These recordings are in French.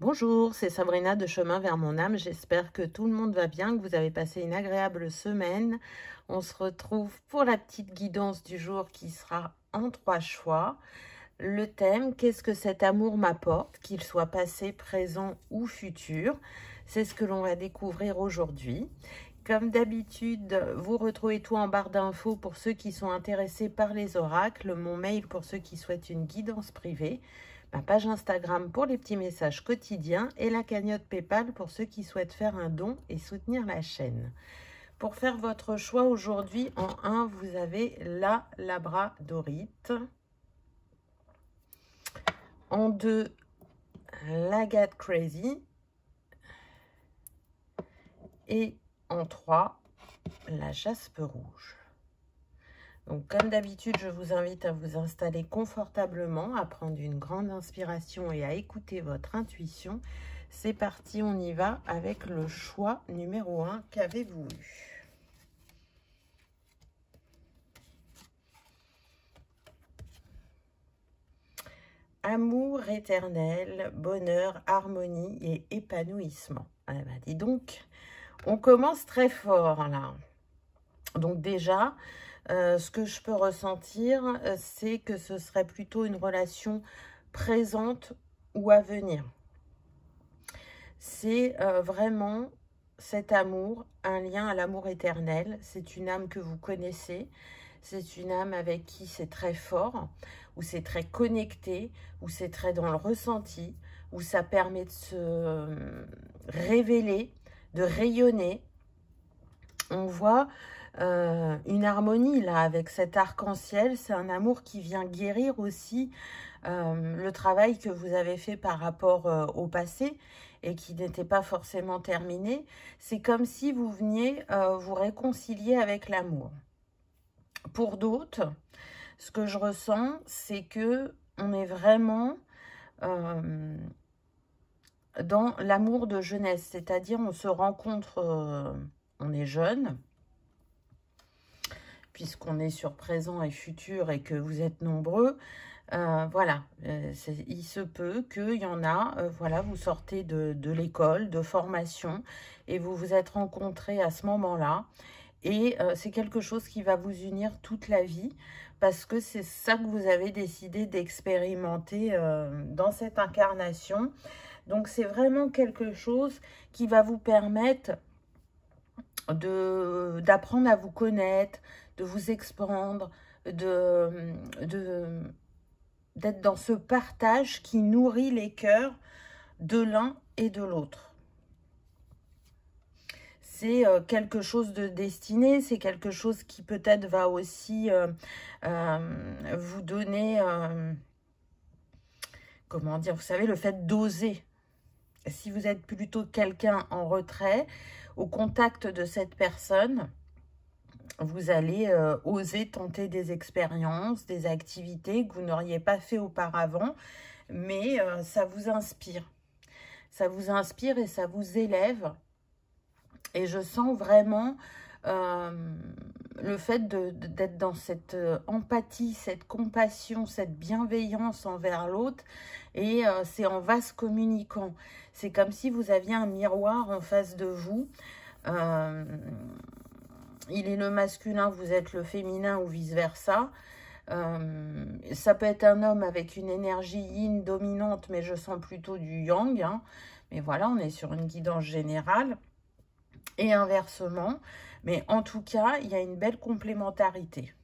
Bonjour, c'est Sabrina de Chemin vers mon âme. J'espère que tout le monde va bien, que vous avez passé une agréable semaine. On se retrouve pour la petite guidance du jour qui sera en 3 choix. Le thème, qu'est-ce que cet amour m'apporte, qu'il soit passé, présent ou futur? C'est ce que l'on va découvrir aujourd'hui. Comme d'habitude, vous retrouvez tout en barre d'infos pour ceux qui sont intéressés par les oracles, mon mail pour ceux qui souhaitent une guidance privée, ma page Instagram pour les petits messages quotidiens et la cagnotte PayPal pour ceux qui souhaitent faire un don et soutenir la chaîne. Pour faire votre choix aujourd'hui, en 1, vous avez la labradorite. En 2, l'agate crazy. Et en 3, la jaspe rouge. Donc, comme d'habitude, je vous invite à vous installer confortablement, à prendre une grande inspiration et à écouter votre intuition. C'est parti, on y va avec le choix numéro 1. Qu'avez-vous eu? Amour éternel, bonheur, harmonie et épanouissement. Ah ben, dis donc, on commence très fort là. Donc déjà, ce que je peux ressentir, c'est que ce serait plutôt une relation présente ou à venir. C'est vraiment cet amour, un lien à l'amour éternel. C'est une âme que vous connaissez. C'est une âme avec qui c'est très fort, où c'est très connecté, où c'est très dans le ressenti, où ça permet de se révéler, de rayonner. On voit une harmonie là avec cet arc-en-ciel. C'est un amour qui vient guérir aussi le travail que vous avez fait par rapport au passé et qui n'était pas forcément terminé. C'est comme si vous veniez vous réconcilier avec l'amour. Pour d'autres, ce que je ressens, c'est que on est vraiment dans l'amour de jeunesse, c'est-à-dire on se rencontre, on est jeune, puisqu'on est sur présent et futur et que vous êtes nombreux. Voilà, il se peut qu'il y en a, voilà, vous sortez de l'école, de formation, et vous vous êtes rencontrés à ce moment-là. Et c'est quelque chose qui va vous unir toute la vie, parce que c'est ça que vous avez décidé d'expérimenter dans cette incarnation. Donc, c'est vraiment quelque chose qui va vous permettre d'apprendre à vous connaître, de vous expandre, d'être dans ce partage qui nourrit les cœurs de l'un et de l'autre. C'est quelque chose de destiné, c'est quelque chose qui peut-être va aussi vous donner, comment dire, vous savez, le fait d'oser. Si vous êtes plutôt quelqu'un en retrait, au contact de cette personne, vous allez oser tenter des expériences, des activités que vous n'auriez pas fait auparavant, mais ça vous inspire. Ça vous inspire et ça vous élève. Et je sens vraiment le fait d'être dans cette empathie, cette compassion, cette bienveillance envers l'autre. Et c'est en vase communicant. C'est comme si vous aviez un miroir en face de vous. Il est le masculin, vous êtes le féminin ou vice-versa. Ça peut être un homme avec une énergie yin dominante, mais je sens plutôt du yang. Hein. Mais voilà, on est sur une guidance générale. Et inversement, mais en tout cas, il y a une belle complémentarité.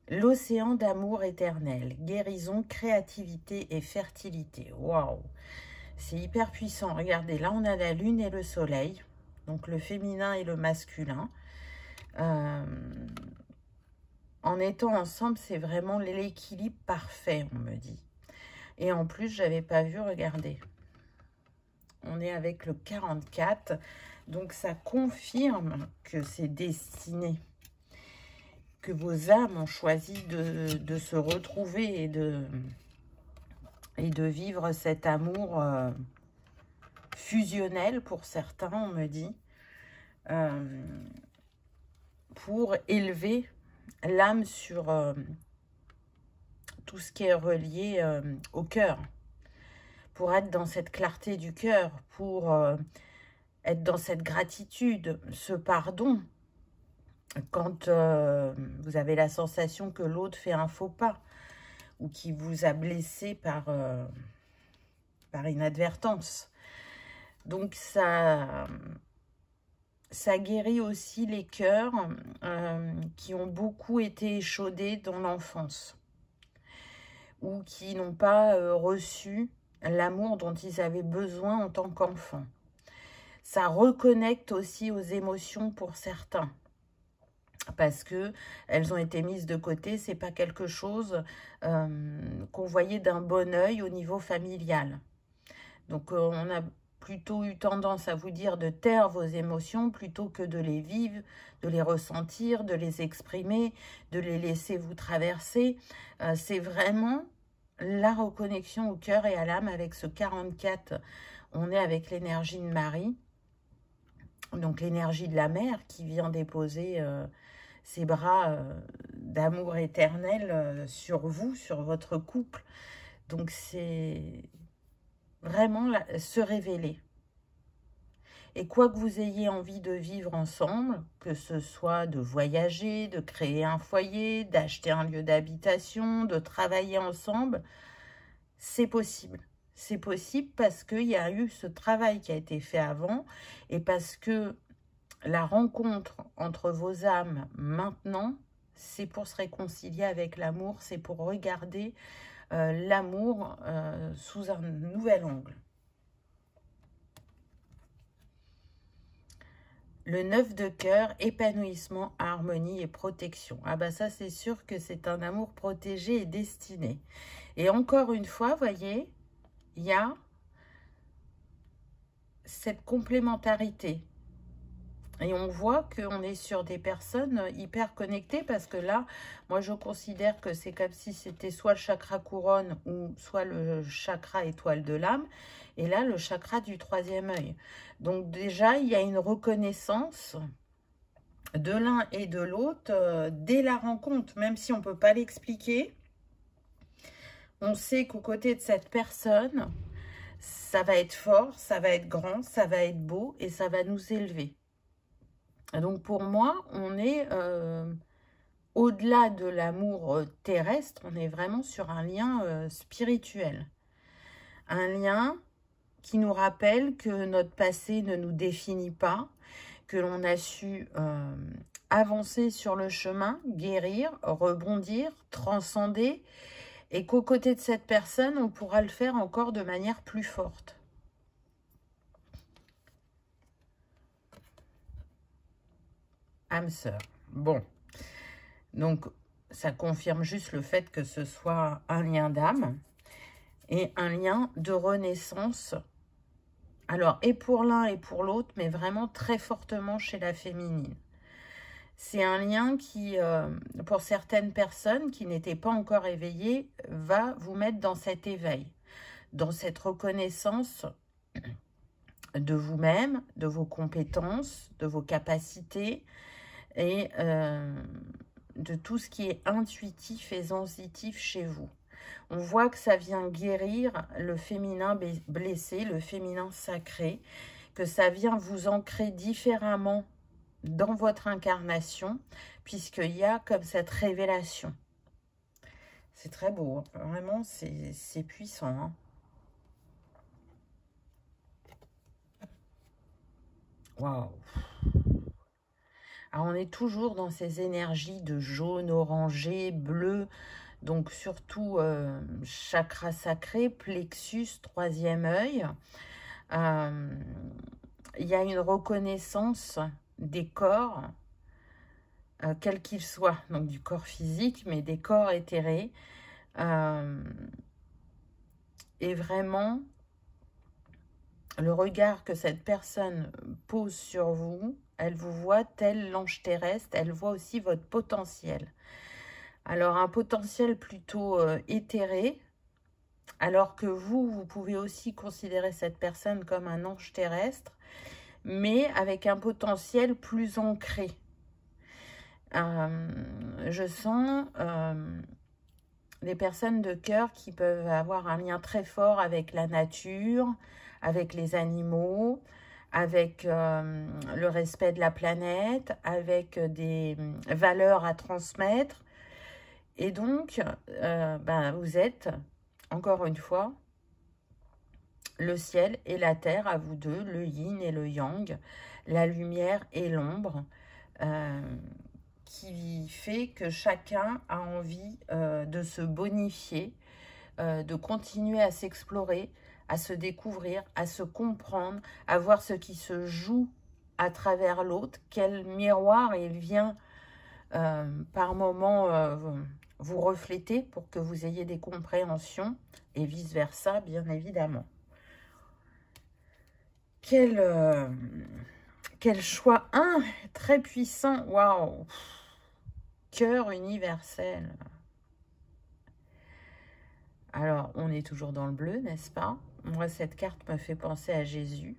L'océan d'amour éternel, guérison, créativité et fertilité. Waouh, c'est hyper puissant. Regardez, là, on a la lune et le soleil, donc le féminin et le masculin. En étant ensemble, c'est vraiment l'équilibre parfait, on me dit. Et en plus, je n'avais pas vu, regardez. On est avec le 44, donc ça confirme que c'est destiné, que vos âmes ont choisi de se retrouver et de vivre cet amour fusionnel pour certains, on me dit, pour élever l'âme sur tout ce qui est relié au cœur. pour être dans cette clarté du cœur, pour être dans cette gratitude, ce pardon, quand vous avez la sensation que l'autre fait un faux pas ou qui vous a blessé par inadvertance. Donc ça guérit aussi les cœurs qui ont beaucoup été échaudés dans l'enfance ou qui n'ont pas reçu l'amour dont ils avaient besoin en tant qu'enfants. Ça reconnecte aussi aux émotions pour certains, parce que elles ont été mises de côté. C'est pas quelque chose qu'on voyait d'un bon œil au niveau familial. Donc on a plutôt eu tendance à vous dire de taire vos émotions plutôt que de les vivre, de les ressentir, de les exprimer, de les laisser vous traverser. C'est vraiment la reconnexion au cœur et à l'âme avec ce 44. On est avec l'énergie de Marie, donc l'énergie de la mère qui vient déposer ses bras d'amour éternel sur vous, sur votre couple. Donc c'est vraiment se révéler. Et quoi que vous ayez envie de vivre ensemble, que ce soit de voyager, de créer un foyer, d'acheter un lieu d'habitation, de travailler ensemble, c'est possible. C'est possible parce qu'il y a eu ce travail qui a été fait avant et parce que la rencontre entre vos âmes maintenant, c'est pour se réconcilier avec l'amour, c'est pour regarder l'amour sous un nouvel angle. Le 9 de cœur, épanouissement, harmonie et protection. Ah bah ça, c'est sûr que c'est un amour protégé et destiné. Et encore une fois, voyez, il y a cette complémentarité. Et on voit qu'on est sur des personnes hyper connectées parce que là, moi, je considère que c'est comme si c'était soit le chakra couronne ou soit le chakra étoile de l'âme. Et là, le chakra du troisième œil. Donc déjà, il y a une reconnaissance de l'un et de l'autre dès la rencontre. Même si on ne peut pas l'expliquer, on sait qu'aux côtés de cette personne, ça va être fort, ça va être grand, ça va être beau et ça va nous élever. Donc pour moi, on est au-delà de l'amour terrestre, on est vraiment sur un lien spirituel. Un lien qui nous rappelle que notre passé ne nous définit pas, que l'on a su avancer sur le chemin, guérir, rebondir, transcender, et qu'aux côtés de cette personne, on pourra le faire encore de manière plus forte. Âme sœur. Bon, donc ça confirme juste le fait que ce soit un lien d'âme et un lien de renaissance. Alors, et pour l'un et pour l'autre, mais vraiment très fortement chez la féminine. C'est un lien qui, pour certaines personnes qui n'étaient pas encore éveillées, va vous mettre dans cet éveil, dans cette reconnaissance de vous-même, de vos compétences, de vos capacités, et de tout ce qui est intuitif et sensitif chez vous. On voit que ça vient guérir le féminin blessé, le féminin sacré, que ça vient vous ancrer différemment dans votre incarnation, puisqu'il y a comme cette révélation. C'est très beau, hein. Vraiment, c'est puissant, hein. Waouh! Alors, on est toujours dans ces énergies de jaune, orangé, bleu, donc surtout chakra sacré, plexus, troisième œil. Il y a une reconnaissance des corps, quels qu'ils soient, donc du corps physique, mais des corps éthérés. Et vraiment, le regard que cette personne pose sur vous, elle vous voit tel l'ange terrestre, elle voit aussi votre potentiel. Alors, un potentiel plutôt éthéré, alors que vous pouvez aussi considérer cette personne comme un ange terrestre, mais avec un potentiel plus ancré. Je sens des personnes de cœur qui peuvent avoir un lien très fort avec la nature, avec les animaux, avec le respect de la planète, avec des valeurs à transmettre. Et donc, vous êtes, encore une fois, le ciel et la terre, à vous deux, le yin et le yang, la lumière et l'ombre, qui fait que chacun a envie de se bonifier, de continuer à s'explorer, à se découvrir, à se comprendre, à voir ce qui se joue à travers l'autre, quel miroir il vient par moment vous refléter pour que vous ayez des compréhensions et vice-versa, bien évidemment. Quel choix très puissant, waouh, cœur universel. Alors, on est toujours dans le bleu, n'est-ce pas? Moi, cette carte me fait penser à Jésus.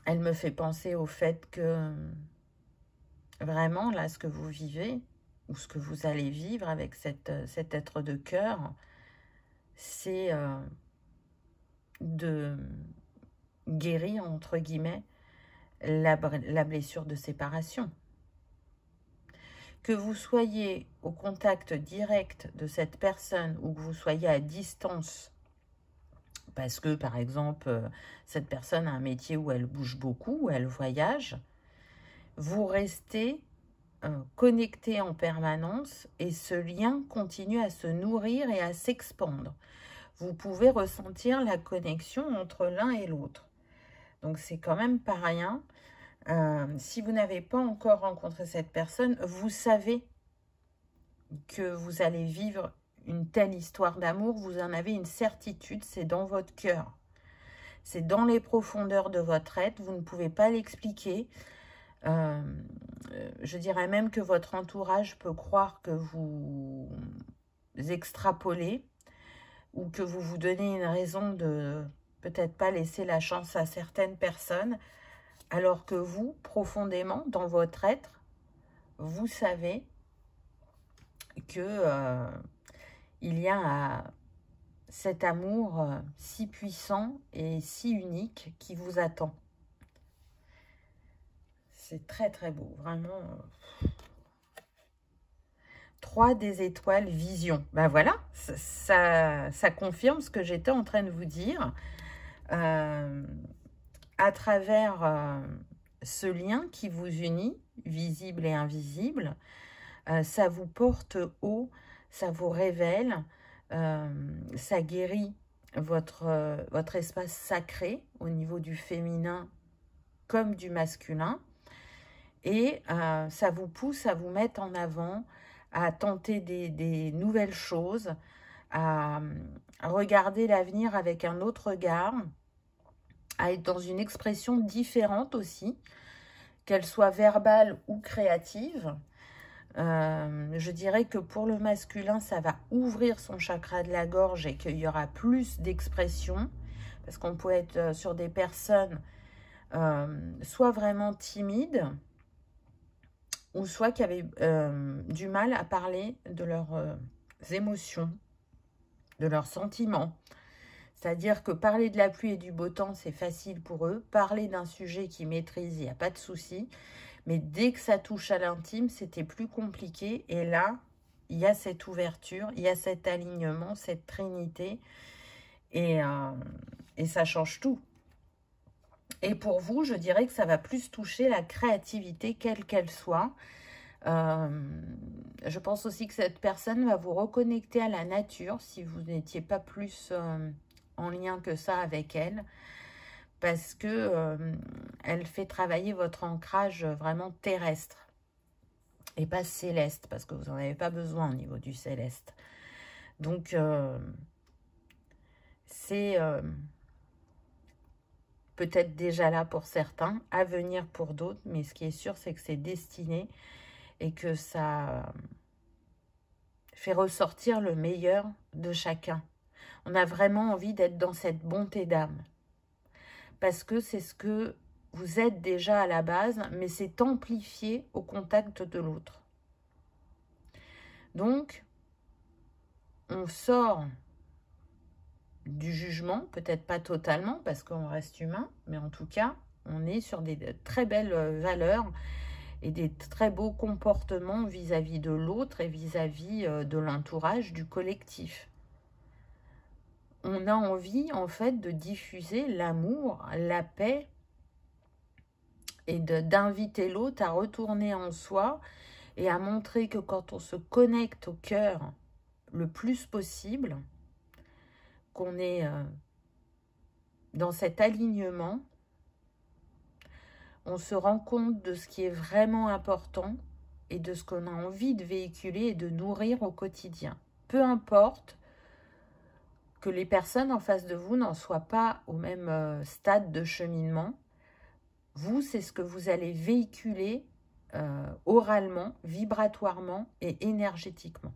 Elle me fait penser au fait que, vraiment, là, ce que vous vivez, ou ce que vous allez vivre avec cet être de cœur, c'est de guérir, entre guillemets, la blessure de séparation. Que vous soyez au contact direct de cette personne ou que vous soyez à distance, parce que, par exemple, cette personne a un métier où elle bouge beaucoup, où elle voyage, vous restez connecté en permanence et ce lien continue à se nourrir et à s'expandre. Vous pouvez ressentir la connexion entre l'un et l'autre. Donc, c'est quand même pas rien. Si vous n'avez pas encore rencontré cette personne, vous savez que vous allez vivre une telle histoire d'amour, vous en avez une certitude, c'est dans votre cœur. C'est dans les profondeurs de votre être, vous ne pouvez pas l'expliquer. Je dirais même que votre entourage peut croire que vous extrapolez ou que vous vous donnez une raison de peut-être pas laisser la chance à certaines personnes, alors que vous, profondément, dans votre être, vous savez que il y a cet amour si puissant et si unique qui vous attend. C'est très très beau, vraiment. 3 des étoiles, vision. Ben voilà, ça confirme ce que j'étais en train de vous dire. À travers ce lien qui vous unit, visible et invisible, ça vous porte haut, ça vous révèle, ça guérit votre espace sacré au niveau du féminin comme du masculin. Et ça vous pousse à vous mettre en avant, à tenter des nouvelles choses, à regarder l'avenir avec un autre regard, à être dans une expression différente aussi, qu'elle soit verbale ou créative. Je dirais que pour le masculin, ça va ouvrir son chakra de la gorge et qu'il y aura plus d'expression, parce qu'on peut être sur des personnes soit vraiment timides, ou soit qui avaient du mal à parler de leurs émotions, de leurs sentiments. C'est-à-dire que parler de la pluie et du beau temps, c'est facile pour eux. Parler d'un sujet qu'ils maîtrisent, il n'y a pas de souci. Mais dès que ça touche à l'intime, c'était plus compliqué. Et là, il y a cette ouverture, il y a cet alignement, cette trinité. Et ça change tout. Et pour vous, je dirais que ça va plus toucher la créativité, quelle qu'elle soit. Je pense aussi que cette personne va vous reconnecter à la nature, si vous n'étiez pas plus en lien que ça avec elle. Parce que elle fait travailler votre ancrage vraiment terrestre. Et pas céleste, parce que vous n'en avez pas besoin au niveau du céleste. Donc, c'est peut-être déjà là pour certains, à venir pour d'autres, mais ce qui est sûr, c'est que c'est destiné et que ça fait ressortir le meilleur de chacun. On a vraiment envie d'être dans cette bonté d'âme, parce que c'est ce que vous êtes déjà à la base, mais c'est amplifié au contact de l'autre. Donc, on sort du jugement, peut-être pas totalement parce qu'on reste humain, mais en tout cas, on est sur des très belles valeurs et des très beaux comportements vis-à-vis de l'autre et vis-à-vis de l'entourage, du collectif. On a envie, en fait, de diffuser l'amour, la paix et d'inviter l'autre à retourner en soi et à montrer que quand on se connecte au cœur le plus possible, qu'on est dans cet alignement, on se rend compte de ce qui est vraiment important et de ce qu'on a envie de véhiculer et de nourrir au quotidien. Peu importe que les personnes en face de vous n'en soient pas au même stade de cheminement, vous, c'est ce que vous allez véhiculer oralement, vibratoirement et énergétiquement.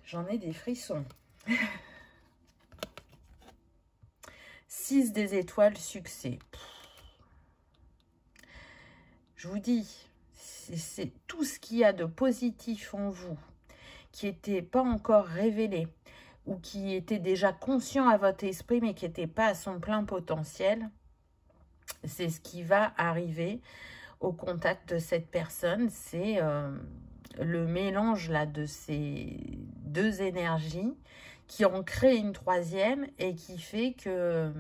J'en ai des frissons. 6 des étoiles, succès. Je vous dis, c'est tout ce qu'il y a de positif en vous, qui n'était pas encore révélé, ou qui était déjà conscient à votre esprit, mais qui n'était pas à son plein potentiel. C'est ce qui va arriver au contact de cette personne. C'est le mélange là de ces deux énergies qui en crée une troisième et qui fait que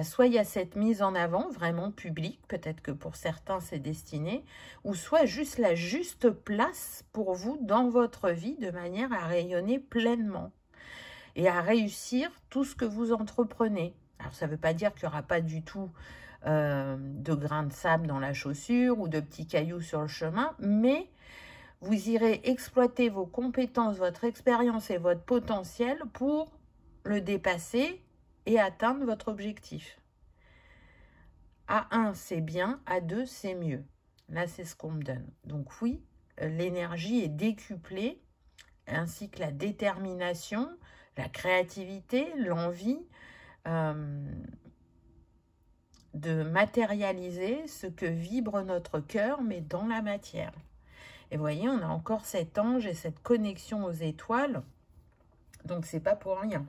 soit il y a cette mise en avant vraiment publique, peut-être que pour certains c'est destiné, ou soit juste la juste place pour vous dans votre vie de manière à rayonner pleinement et à réussir tout ce que vous entreprenez. Alors ça ne veut pas dire qu'il n'y aura pas du tout de grains de sable dans la chaussure ou de petits cailloux sur le chemin, mais vous irez exploiter vos compétences, votre expérience et votre potentiel pour le dépasser et atteindre votre objectif. À 1, c'est bien, à 2, c'est mieux. Là, c'est ce qu'on me donne. Donc oui, l'énergie est décuplée, ainsi que la détermination, la créativité, l'envie de matérialiser ce que vibre notre cœur, mais dans la matière. Et vous voyez, on a encore cet ange et cette connexion aux étoiles, donc c'est pas pour rien.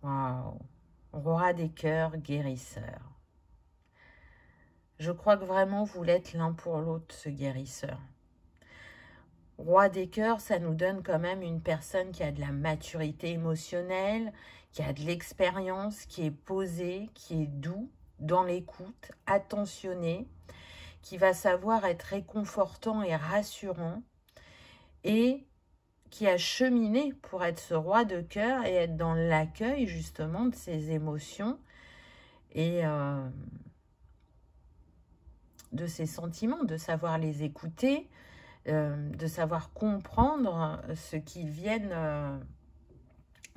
Waouh! Roi des cœurs, guérisseur. Je crois que vraiment vous l'êtes l'un pour l'autre, ce guérisseur. Roi des cœurs, ça nous donne quand même une personne qui a de la maturité émotionnelle, qui a de l'expérience, qui est posée, qui est doux dans l'écoute, attentionné, qui va savoir être réconfortant et rassurant, et qui a cheminé pour être ce roi de cœur et être dans l'accueil justement de ses émotions et de ses sentiments, de savoir les écouter, de savoir comprendre ce qu'ils viennent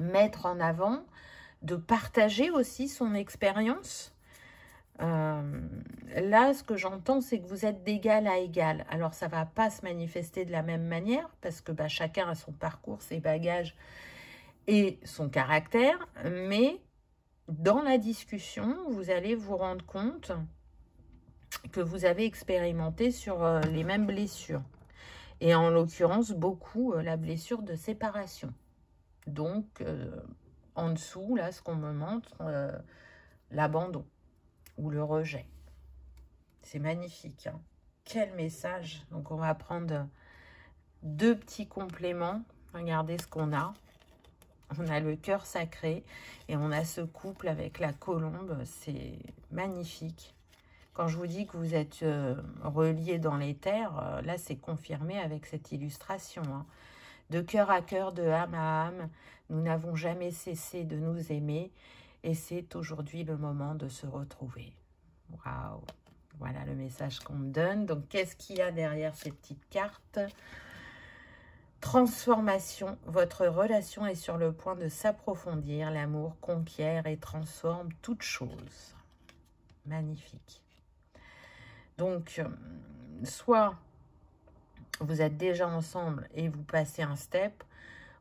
mettre en avant, de partager aussi son expérience. Là, ce que j'entends, c'est que vous êtes d'égal à égal. Alors, ça ne va pas se manifester de la même manière, parce que chacun a son parcours, ses bagages et son caractère, mais dans la discussion, vous allez vous rendre compte que vous avez expérimenté sur les mêmes blessures. Et en l'occurrence, beaucoup la blessure de séparation. Donc, en dessous, là, ce qu'on me montre, l'abandon ou le rejet. C'est magnifique, hein. Quel message! Donc, on va prendre 2 petits compléments. Regardez ce qu'on a. On a le cœur sacré et on a ce couple avec la colombe. C'est magnifique. Quand je vous dis que vous êtes reliés dans les terres, là, c'est confirmé avec cette illustration, hein. De cœur à cœur, de âme à âme, nous n'avons jamais cessé de nous aimer et c'est aujourd'hui le moment de se retrouver. Waouh! Voilà le message qu'on me donne. Donc, qu'est-ce qu'il y a derrière ces petites cartes? Transformation. Votre relation est sur le point de s'approfondir. L'amour conquiert et transforme toute chose. Magnifique. Donc, soit vous êtes déjà ensemble et vous passez un step,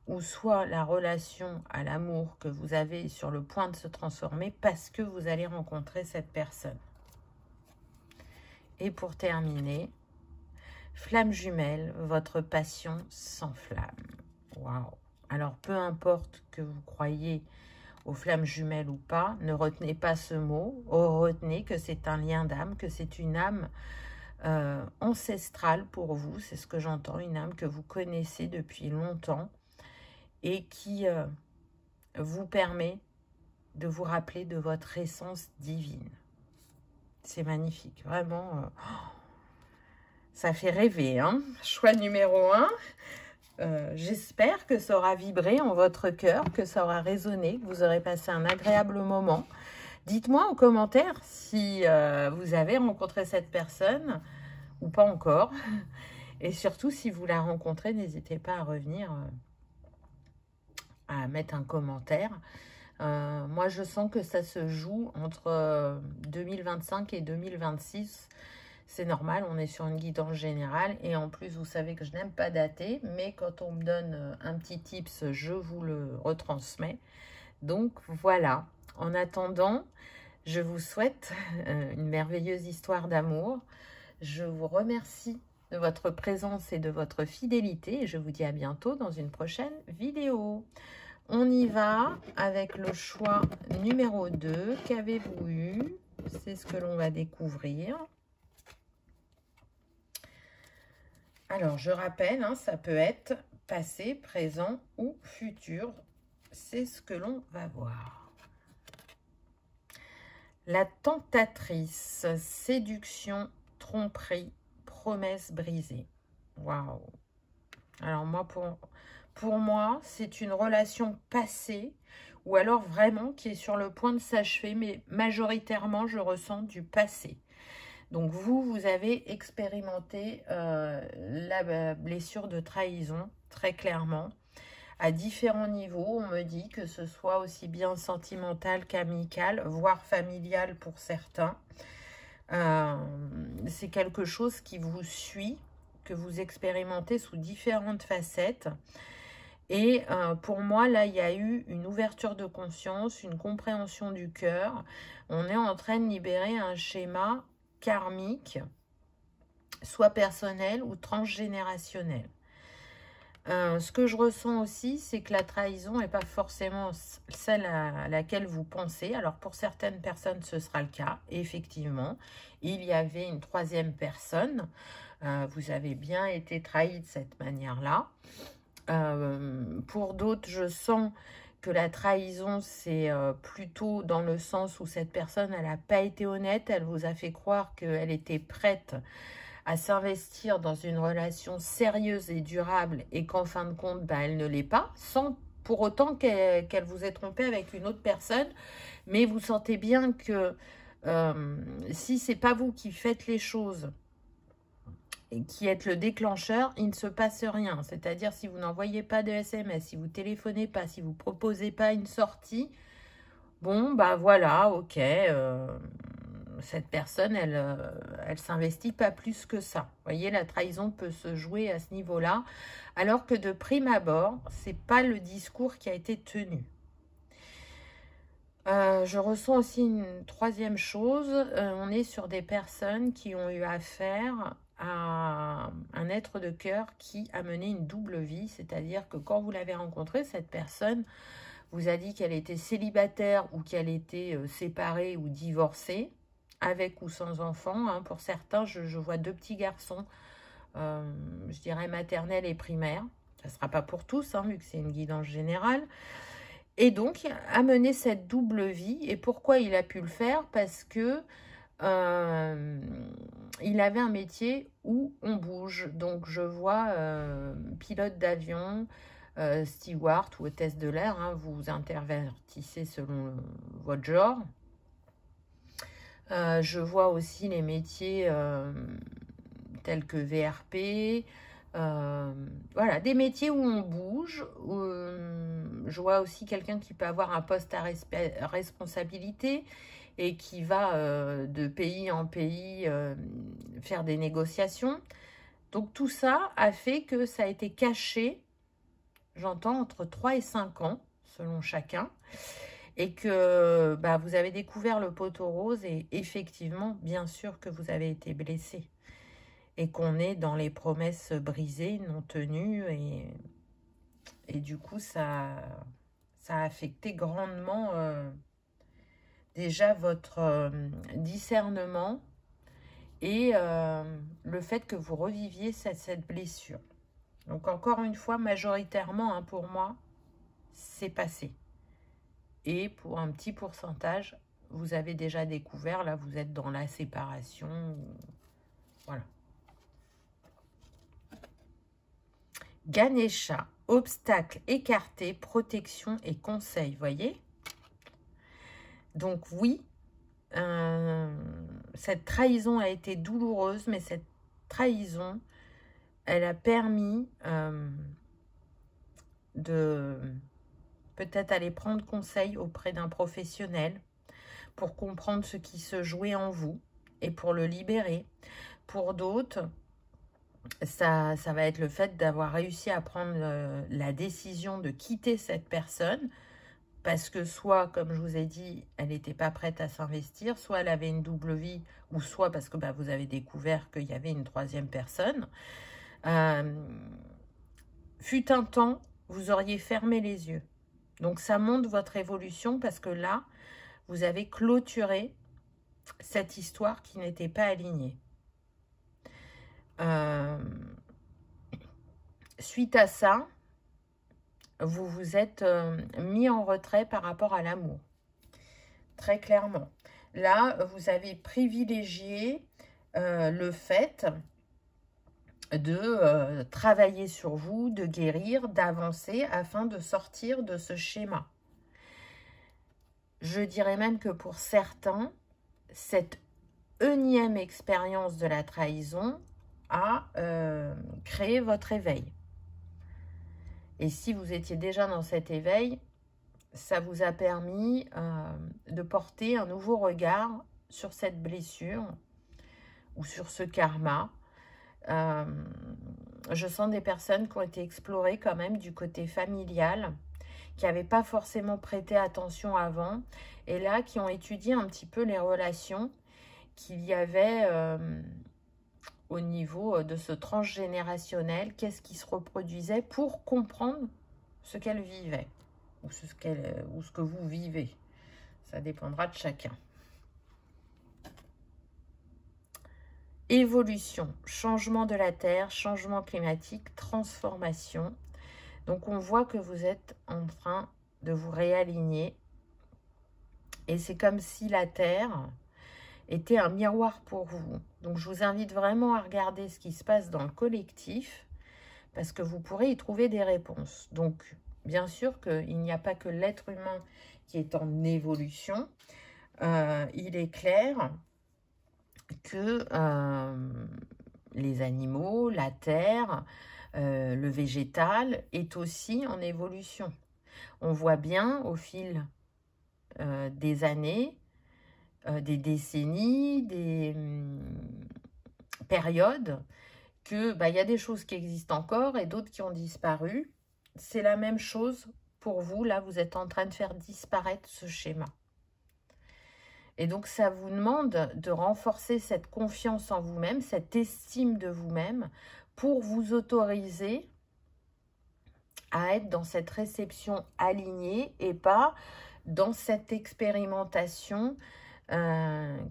ou soit la relation à l'amour que vous avez est sur le point de se transformer parce que vous allez rencontrer cette personne. Et pour terminer, Flamme jumelle, votre passion s'enflamme. Waouh! Alors, peu importe que vous croyez aux flammes jumelles ou pas, ne retenez pas ce mot. Retenez que c'est un lien d'âme, que c'est une âme ancestrale pour vous. C'est ce que j'entends, une âme que vous connaissez depuis longtemps et qui vous permet de vous rappeler de votre essence divine. C'est magnifique, vraiment. Ça fait rêver, hein. Choix numéro 1. J'espère que ça aura vibré en votre cœur, que ça aura résonné, que vous aurez passé un agréable moment. Dites-moi en commentaire si vous avez rencontré cette personne ou pas encore. Et surtout, si vous la rencontrez, n'hésitez pas à revenir, à mettre un commentaire. Moi, je sens que ça se joue entre 2025 et 2026. C'est normal, on est sur une guidance générale. Et en plus, vous savez que je n'aime pas dater. Mais quand on me donne un petit tips, je vous le retransmets. Donc, voilà. En attendant, je vous souhaite une merveilleuse histoire d'amour. Je vous remercie de votre présence et de votre fidélité. Et je vous dis à bientôt dans une prochaine vidéo. On y va avec le choix numéro 2. Qu'avez-vous eu? C'est ce que l'on va découvrir. Alors, je rappelle, hein, ça peut être passé, présent ou futur. C'est ce que l'on va voir. La tentatrice, séduction, tromperie, promesse brisée. Waouh! Alors moi, pour moi, c'est une relation passée ou alors vraiment qui est sur le point de s'achever, mais majoritairement, je ressens du passé. Donc vous avez expérimenté la blessure de trahison, très clairement, à différents niveaux. On me dit que ce soit aussi bien sentimental qu'amical, voire familial pour certains. C'est quelque chose qui vous suit, que vous expérimentez sous différentes facettes. Et pour moi, là, il y a eu une ouverture de conscience, une compréhension du cœur. On est en train de libérer un schéma karmique, soit personnel ou transgénérationnel. Ce que je ressens aussi, c'est que la trahison n'est pas forcément celle à laquelle vous pensez. Alors, pour certaines personnes, ce sera le cas. Et effectivement, il y avait une troisième personne. Vous avez bien été trahi de cette manière-là. Pour d'autres, je sens que la trahison, c'est plutôt dans le sens où cette personne, elle n'a pas été honnête. Elle vous a fait croire qu'elle était prête à s'investir dans une relation sérieuse et durable et qu'en fin de compte, bah, elle ne l'est pas, sans pour autant qu'elle vous ait trompé avec une autre personne. Mais vous sentez bien que si ce n'est pas vous qui faites les choses et qui êtes le déclencheur, il ne se passe rien. C'est-à-dire si vous n'envoyez pas de SMS, si vous téléphonez pas, si vous proposez pas une sortie, bon, bah voilà, ok, cette personne, elle s'investit pas plus que ça. Vous voyez, la trahison peut se jouer à ce niveau-là, alors que de prime abord, c'est pas le discours qui a été tenu. Je ressens aussi une troisième chose, on est sur des personnes qui ont eu affaire à un être de cœur qui a mené une double vie, c'est-à-dire que quand vous l'avez rencontré, cette personne vous a dit qu'elle était célibataire ou qu'elle était séparée ou divorcée, avec ou sans enfant. Hein. Pour certains, je vois 2 petits garçons, je dirais maternelle et primaire. Ça ne sera pas pour tous, hein, vu que c'est une guidance générale. Et donc, a mené cette double vie. Et pourquoi il a pu le faire? Parce que il avait un métier où on bouge. Donc, je vois pilote d'avion, steward ou hôtesse de l'air. Hein, vous intervertissez selon votre genre. Je vois aussi les métiers tels que VRP. Voilà, des métiers où on bouge. Je vois aussi quelqu'un qui peut avoir un poste à responsabilité et qui va de pays en pays faire des négociations. Donc tout ça a fait que ça a été caché, j'entends, entre 3 et 5 ans, selon chacun. Et que bah, vous avez découvert le poteau rose et effectivement, bien sûr que vous avez été blessé. et qu'on est dans les promesses brisées, non tenues, et du coup, ça a affecté grandement déjà votre discernement et le fait que vous reviviez cette blessure. Donc encore une fois, majoritairement, hein, pour moi, c'est passé. Et pour un petit pourcentage, vous avez déjà découvert, là vous êtes dans la séparation. Voilà. Ganesha, obstacle écarté, protection et conseil, voyez? Donc oui, cette trahison a été douloureuse, mais cette trahison, elle a permis de peut-être aller prendre conseil auprès d'un professionnel pour comprendre ce qui se jouait en vous et pour le libérer. Pour d'autres, ça va être le fait d'avoir réussi à prendre la décision de quitter cette personne parce que soit, comme je vous ai dit, elle n'était pas prête à s'investir, soit elle avait une double vie, ou soit parce que vous avez découvert qu'il y avait une troisième personne. Fut un temps, vous auriez fermé les yeux. Donc ça montre votre évolution parce que là, vous avez clôturé cette histoire qui n'était pas alignée. Suite à ça, vous vous êtes mis en retrait par rapport à l'amour. Très clairement. Là, vous avez privilégié le fait de travailler sur vous, de guérir, d'avancer afin de sortir de ce schéma. Je dirais même que pour certains, cette énième expérience de la trahison a créé votre éveil. Et si vous étiez déjà dans cet éveil, ça vous a permis de porter un nouveau regard sur cette blessure ou sur ce karma. Je sens des personnes qui ont été explorées quand même du côté familial, qui n'avaient pas forcément prêté attention avant, et là qui ont étudié un petit peu les relations qu'il y avait au niveau de ce transgénérationnel, qu'est-ce qui se reproduisait pour comprendre ce qu'elle vivait, ou ce que vous vivez. Ça dépendra de chacun. Évolution, changement de la Terre, changement climatique, transformation. Donc on voit que vous êtes en train de vous réaligner. Et c'est comme si la Terre était un miroir pour vous. Donc je vous invite vraiment à regarder ce qui se passe dans le collectif, parce que vous pourrez y trouver des réponses. Donc bien sûr qu'il n'y a pas que l'être humain qui est en évolution. Il est clair que les animaux, la terre, le végétal est aussi en évolution. On voit bien au fil des années, des décennies, des périodes, que y a des choses qui existent encore et d'autres qui ont disparu. C'est la même chose pour vous. Là, vous êtes en train de faire disparaître ce schéma. Et donc, ça vous demande de renforcer cette confiance en vous-même, cette estime de vous-même, pour vous autoriser à être dans cette réception alignée et pas dans cette expérimentation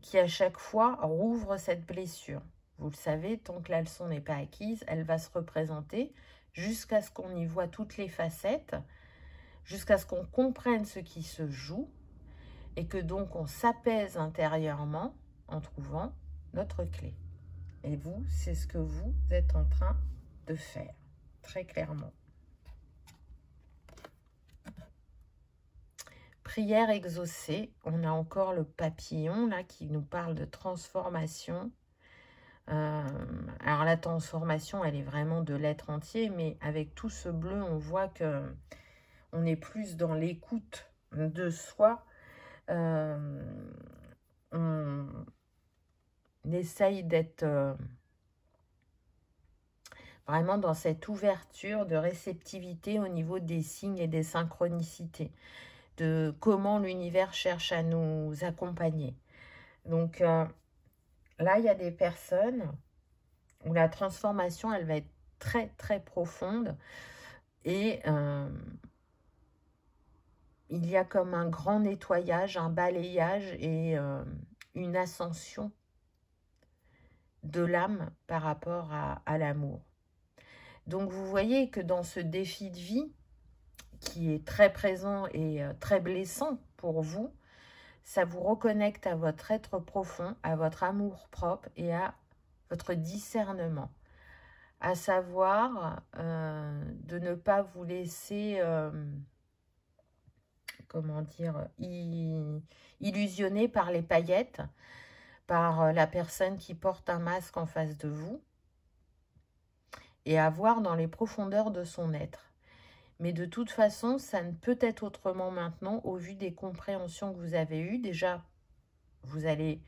qui, à chaque fois, rouvre cette blessure. Vous le savez, tant que la leçon n'est pas acquise, elle va se représenter jusqu'à ce qu'on y voit toutes les facettes, jusqu'à ce qu'on comprenne ce qui se joue, et que donc on s'apaise intérieurement en trouvant notre clé. Et vous, c'est ce que vous êtes en train de faire, très clairement. Prière exaucée, on a encore le papillon là qui nous parle de transformation. Alors la transformation, elle est vraiment de l'être entier, mais avec tout ce bleu, on voit que on est plus dans l'écoute de soi. On essaye d'être vraiment dans cette ouverture de réceptivité au niveau des signes et des synchronicités, de comment l'univers cherche à nous accompagner. Donc là, il y a des personnes où la transformation, elle va être très, très profonde. Et il y a comme un grand nettoyage, un balayage et une ascension de l'âme par rapport à l'amour. Donc, vous voyez que dans ce défi de vie, qui est très présent et très blessant pour vous, ça vous reconnecte à votre être profond, à votre amour propre et à votre discernement. À savoir de ne pas vous laisser, comment dire, illusionner par les paillettes, par la personne qui porte un masque en face de vous, et à voir dans les profondeurs de son être. Mais de toute façon, ça ne peut être autrement maintenant au vu des compréhensions que vous avez eues. Déjà, vous allez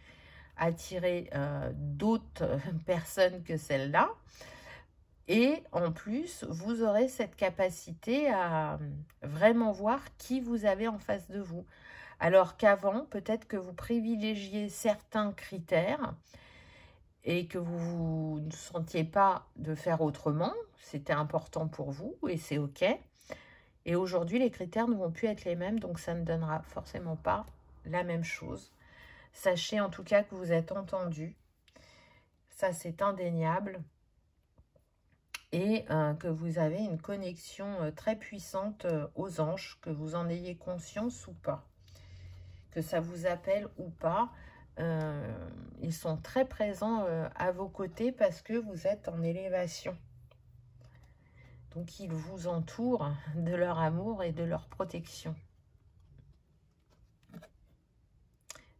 attirer d'autres personnes que celles-là. Et en plus, vous aurez cette capacité à vraiment voir qui vous avez en face de vous. Alors qu'avant, peut-être que vous privilégiez certains critères et que vous ne sentiez pas de faire autrement. C'était important pour vous et c'est OK. Et aujourd'hui, les critères ne vont plus être les mêmes, donc ça ne donnera forcément pas la même chose. Sachez en tout cas que vous êtes entendu. Ça, c'est indéniable. Et que vous avez une connexion très puissante aux anges, que vous en ayez conscience ou pas. Que ça vous appelle ou pas. Ils sont très présents à vos côtés parce que vous êtes en élévation. Donc, ils vous entourent de leur amour et de leur protection.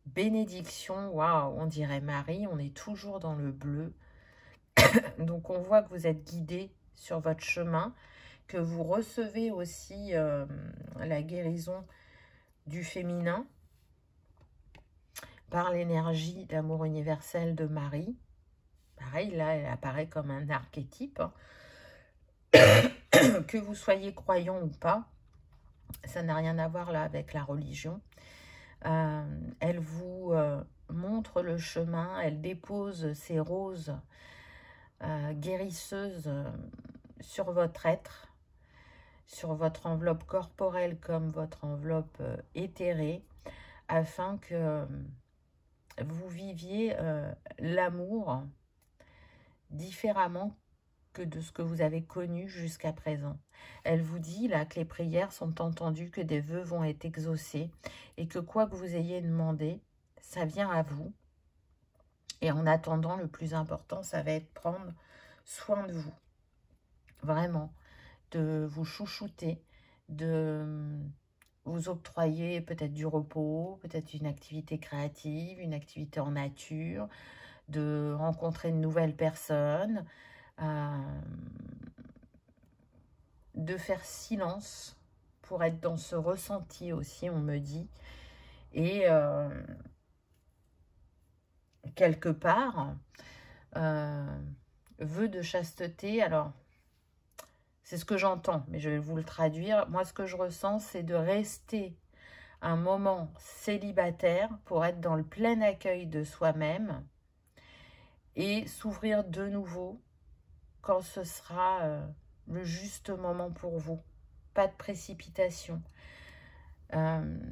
Bénédiction, waouh, on dirait Marie, on est toujours dans le bleu. Donc, on voit que vous êtes guidé sur votre chemin, que vous recevez aussi la guérison du féminin par l'énergie d'amour universel de Marie. Pareil, là, elle apparaît comme un archétype. Que vous soyez croyant ou pas, ça n'a rien à voir là avec la religion. Elle vous montre le chemin, elle dépose ses roses guérisseuses sur votre être, sur votre enveloppe corporelle comme votre enveloppe éthérée, afin que vous viviez l'amour différemment que de ce que vous avez connu jusqu'à présent. Elle vous dit là que les prières sont entendues, que des vœux vont être exaucés et que quoi que vous ayez demandé, ça vient à vous. Et en attendant, le plus important, ça va être prendre soin de vous. Vraiment, de vous chouchouter, de vous octroyer peut-être du repos, peut-être une activité créative, une activité en nature, de rencontrer de nouvelles personnes, de faire silence pour être dans ce ressenti aussi, on me dit. Et quelque part, vœu de chasteté, alors c'est ce que j'entends, mais je vais vous le traduire. Moi, ce que je ressens, c'est de rester un moment célibataire pour être dans le plein accueil de soi-même et s'ouvrir de nouveau quand ce sera le juste moment pour vous. Pas de précipitation.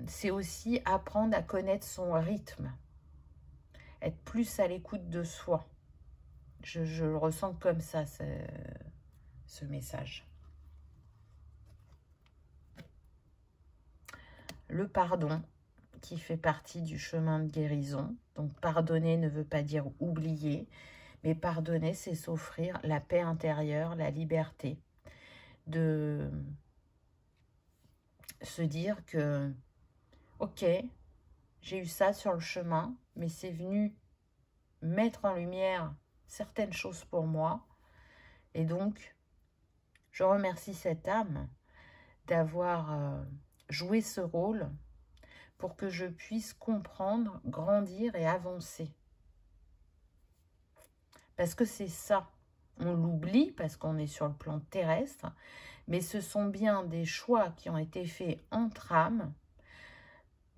C'est aussi apprendre à connaître son rythme. Être plus à l'écoute de soi. Je le ressens comme ça, ce message. Le pardon, qui fait partie du chemin de guérison. Donc, pardonner ne veut pas dire oublier, mais pardonner, c'est s'offrir la paix intérieure, la liberté, de se dire que, ok, j'ai eu ça sur le chemin, mais c'est venu mettre en lumière certaines choses pour moi. Et donc, je remercie cette âme d'avoir joué ce rôle pour que je puisse comprendre, grandir et avancer. Parce que c'est ça. On l'oublie parce qu'on est sur le plan terrestre, mais ce sont bien des choix qui ont été faits entre âmes,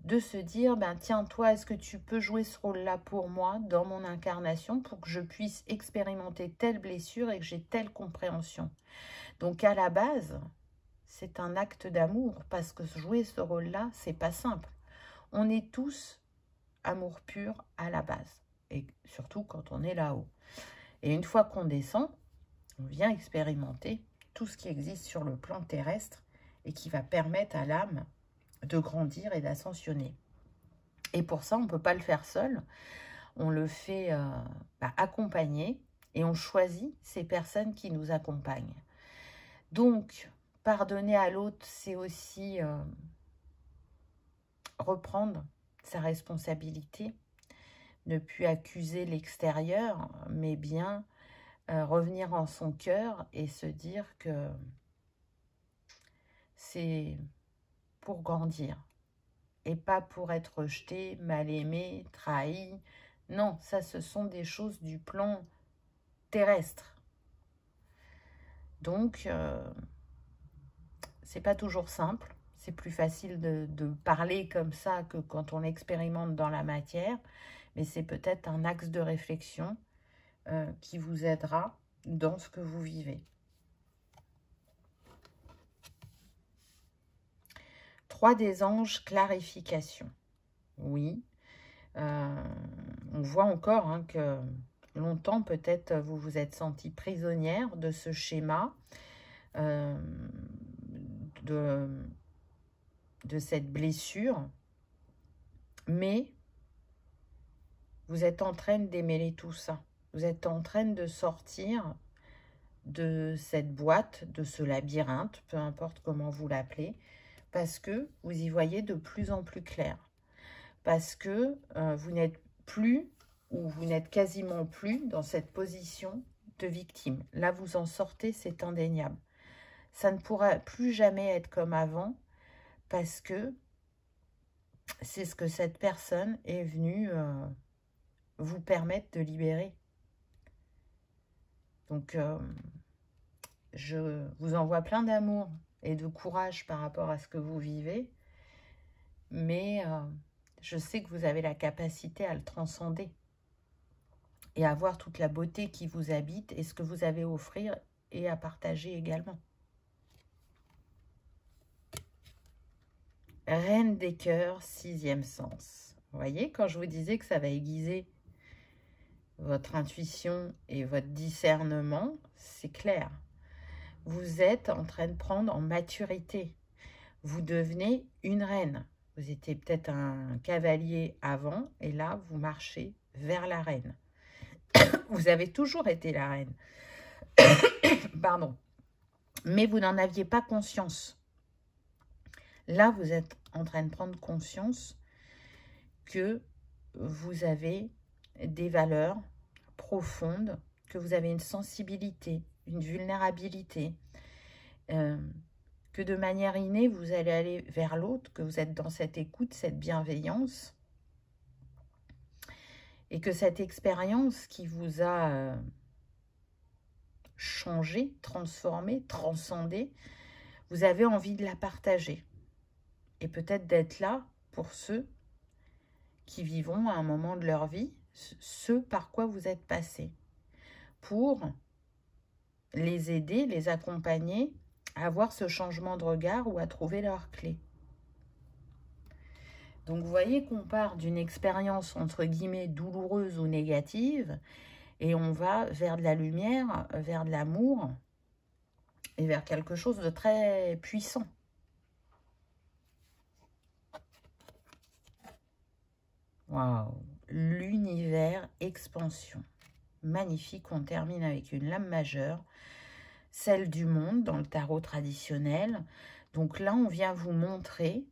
de se dire, ben tiens, toi, est-ce que tu peux jouer ce rôle-là pour moi, dans mon incarnation, pour que je puisse expérimenter telle blessure et que j'ai telle compréhension. Donc à la base, c'est un acte d'amour, parce que jouer ce rôle-là, c'est pas simple. On est tous amour pur à la base, et surtout quand on est là-haut. Et une fois qu'on descend, on vient expérimenter tout ce qui existe sur le plan terrestre et qui va permettre à l'âme de grandir et d'ascensionner. Et pour ça, on ne peut pas le faire seul. On le fait accompagner et on choisit ces personnes qui nous accompagnent. Donc, pardonner à l'autre, c'est aussi reprendre sa responsabilité, ne plus accuser l'extérieur, mais bien revenir en son cœur et se dire que c'est pour grandir et pas pour être rejeté, mal aimé, trahi. Non, ça, ce sont des choses du plan terrestre. Donc, c'est pas toujours simple. C'est plus facile de parler comme ça que quand on expérimente dans la matière, mais c'est peut-être un axe de réflexion qui vous aidera dans ce que vous vivez. 3 des anges, clarification. Oui, on voit encore que longtemps, peut-être, vous vous êtes senti prisonnière de ce schéma, de cette blessure, mais vous êtes en train de démêler tout ça. Vous êtes en train de sortir de cette boîte, de ce labyrinthe, peu importe comment vous l'appelez, parce que vous y voyez de plus en plus clair. Parce que vous n'êtes plus, ou vous n'êtes quasiment plus dans cette position de victime. Là, vous en sortez, c'est indéniable. Ça ne pourra plus jamais être comme avant, parce que c'est ce que cette personne est venue vous permettre de libérer. Donc, je vous envoie plein d'amour et de courage par rapport à ce que vous vivez, mais je sais que vous avez la capacité à le transcender et à voir toute la beauté qui vous habite et ce que vous avez à offrir et à partager également. Reine des cœurs, 6e sens. Vous voyez, quand je vous disais que ça va aiguiser votre intuition et votre discernement, c'est clair. Vous êtes en train de prendre en maturité. Vous devenez une reine. Vous étiez peut-être un cavalier avant, et là, vous marchez vers la reine. Vous avez toujours été la reine. Pardon. Mais vous n'en aviez pas conscience. Là, vous êtes en train de prendre conscience que vous avez des valeurs profondes, que vous avez une sensibilité, une vulnérabilité, que de manière innée, vous allez aller vers l'autre, que vous êtes dans cette écoute, cette bienveillance, et que cette expérience qui vous a changé, transformé, transcendé, vous avez envie de la partager. Et peut-être d'être là pour ceux qui vivront à un moment de leur vie, ce par quoi vous êtes passé, pour les aider, les accompagner à avoir ce changement de regard ou à trouver leur clé. Donc vous voyez qu'on part d'une expérience entre guillemets douloureuse ou négative et on va vers de la lumière, vers de l'amour et vers quelque chose de très puissant. Waouh, l'univers expansion. Magnifique, on termine avec une lame majeure, celle du monde dans le tarot traditionnel. Donc là, on vient vous montrer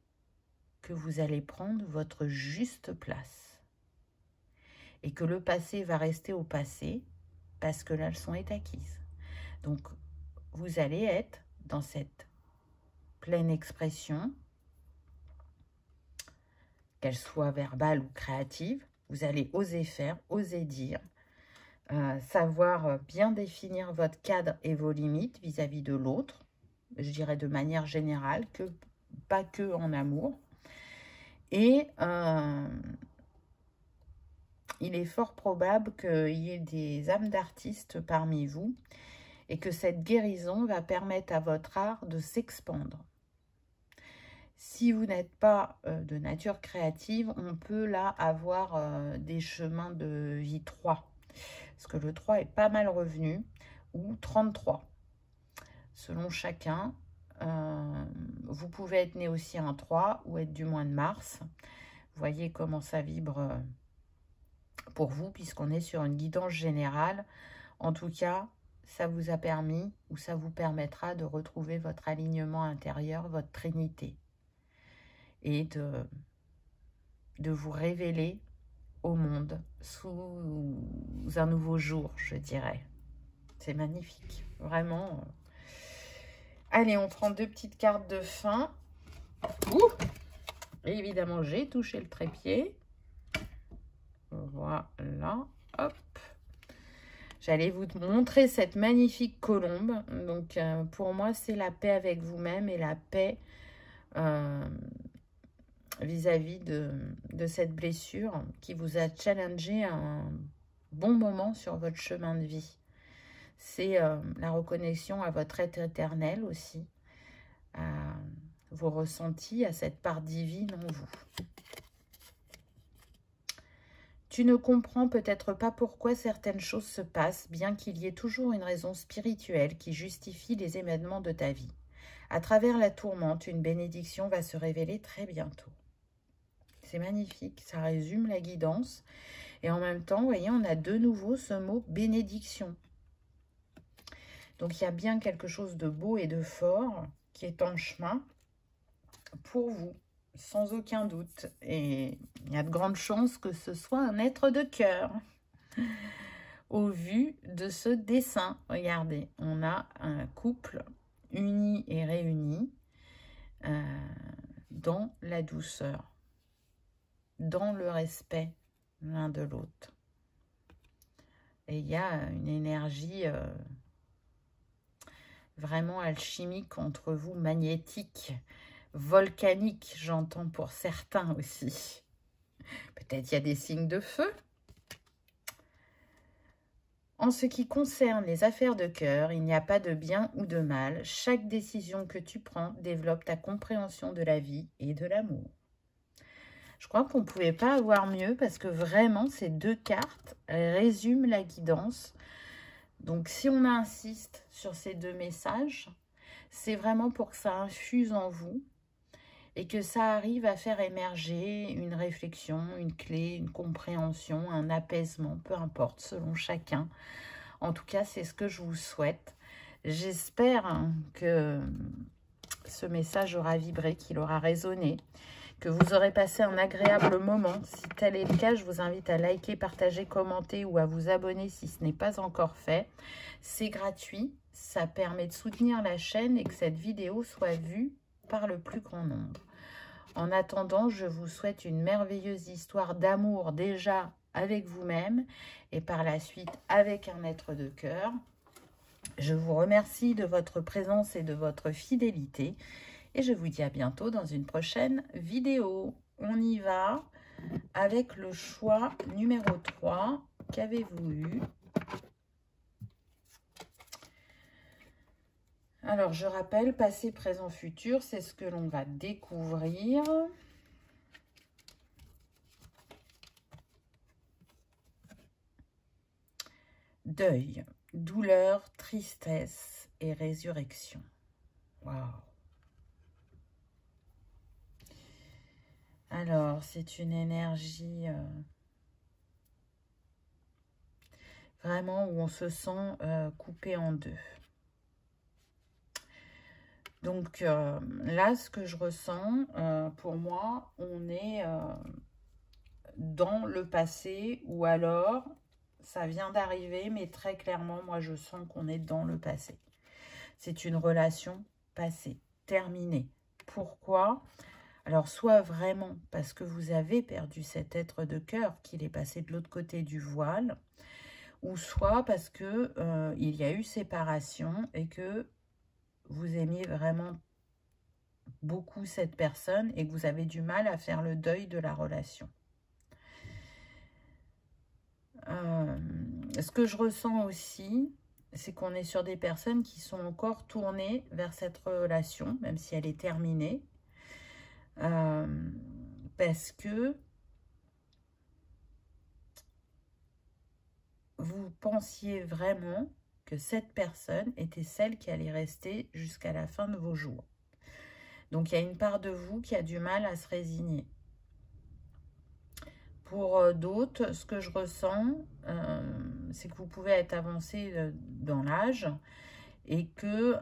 que vous allez prendre votre juste place. Et que le passé va rester au passé parce que la leçon est acquise. Donc, vous allez être dans cette pleine expression, qu'elle soit verbale ou créative. Vous allez oser faire, oser dire, savoir bien définir votre cadre et vos limites vis-à-vis de l'autre, je dirais de manière générale, pas que en amour. Et il est fort probable qu'il y ait des âmes d'artistes parmi vous et que cette guérison va permettre à votre art de s'expandre. Si vous n'êtes pas de nature créative, on peut là avoir des chemins de vie 3. Parce que le 3 est pas mal revenu, ou 33. Selon chacun, vous pouvez être né aussi un 3 ou être du mois de mars. Vous voyez comment ça vibre pour vous, puisqu'on est sur une guidance générale. En tout cas, ça vous a permis ou ça vous permettra de retrouver votre alignement intérieur, votre trinité. Et de vous révéler au monde sous un nouveau jour, je dirais. C'est magnifique, vraiment. Allez, on prend 2 petites cartes de fin. Ouh! Et évidemment, j'ai touché le trépied. Voilà, hop. J'allais vous montrer cette magnifique colombe. Donc, pour moi, c'est la paix avec vous-même et la paix vis-à-vis de cette blessure qui vous a challengé un bon moment sur votre chemin de vie. C'est la reconnexion à votre être éternel aussi, à vos ressentis, à cette part divine en vous. Tu ne comprends peut-être pas pourquoi certaines choses se passent, bien qu'il y ait toujours une raison spirituelle qui justifie les événements de ta vie. À travers la tourmente, une bénédiction va se révéler très bientôt. C'est magnifique, ça résume la guidance. Et en même temps, vous voyez, on a de nouveau ce mot bénédiction. Donc, il y a bien quelque chose de beau et de fort qui est en chemin pour vous, sans aucun doute. Et il y a de grandes chances que ce soit un être de cœur. Au vu de ce dessin, regardez, on a un couple uni et réuni dans la douceur, dans le respect l'un de l'autre. Et il y a une énergie vraiment alchimique entre vous, magnétique, volcanique, j'entends pour certains aussi. Peut-être il y a des signes de feu. En ce qui concerne les affaires de cœur, il n'y a pas de bien ou de mal. Chaque décision que tu prends développe ta compréhension de la vie et de l'amour. Je crois qu'on ne pouvait pas avoir mieux parce que vraiment, ces 2 cartes résument la guidance. Donc, si on insiste sur ces 2 messages, c'est vraiment pour que ça infuse en vous et que ça arrive à faire émerger une réflexion, une clé, une compréhension, un apaisement, peu importe, selon chacun. En tout cas, c'est ce que je vous souhaite. J'espère que ce message aura vibré, qu'il aura résonné, que vous aurez passé un agréable moment. Si tel est le cas, je vous invite à liker, partager, commenter ou à vous abonner si ce n'est pas encore fait. C'est gratuit, ça permet de soutenir la chaîne et que cette vidéo soit vue par le plus grand nombre. En attendant, je vous souhaite une merveilleuse histoire d'amour déjà avec vous-même et par la suite avec un être de cœur. Je vous remercie de votre présence et de votre fidélité. Et je vous dis à bientôt dans une prochaine vidéo. On y va avec le choix numéro 3. Qu'avez-vous eu? Alors, je rappelle, passé, présent, futur, c'est ce que l'on va découvrir. Deuil, douleur, tristesse et résurrection. Waouh! Alors, c'est une énergie vraiment où on se sent coupé en 2. Donc là, ce que je ressens, pour moi, on est dans le passé ou alors ça vient d'arriver, mais très clairement, moi, je sens qu'on est dans le passé. C'est une relation passée, terminée. Pourquoi ? Alors, soit vraiment parce que vous avez perdu cet être de cœur, qu'il est passé de l'autre côté du voile, ou soit parce que il y a eu séparation et que vous aimiez vraiment beaucoup cette personne et que vous avez du mal à faire le deuil de la relation. Ce que je ressens aussi, c'est qu'on est sur des personnes qui sont encore tournées vers cette relation, même si elle est terminée. Parce que vous pensiez vraiment que cette personne était celle qui allait rester jusqu'à la fin de vos jours. Donc, il y a une part de vous qui a du mal à se résigner. Pour d'autres, ce que je ressens, c'est que vous pouvez être avancé dans l'âge et que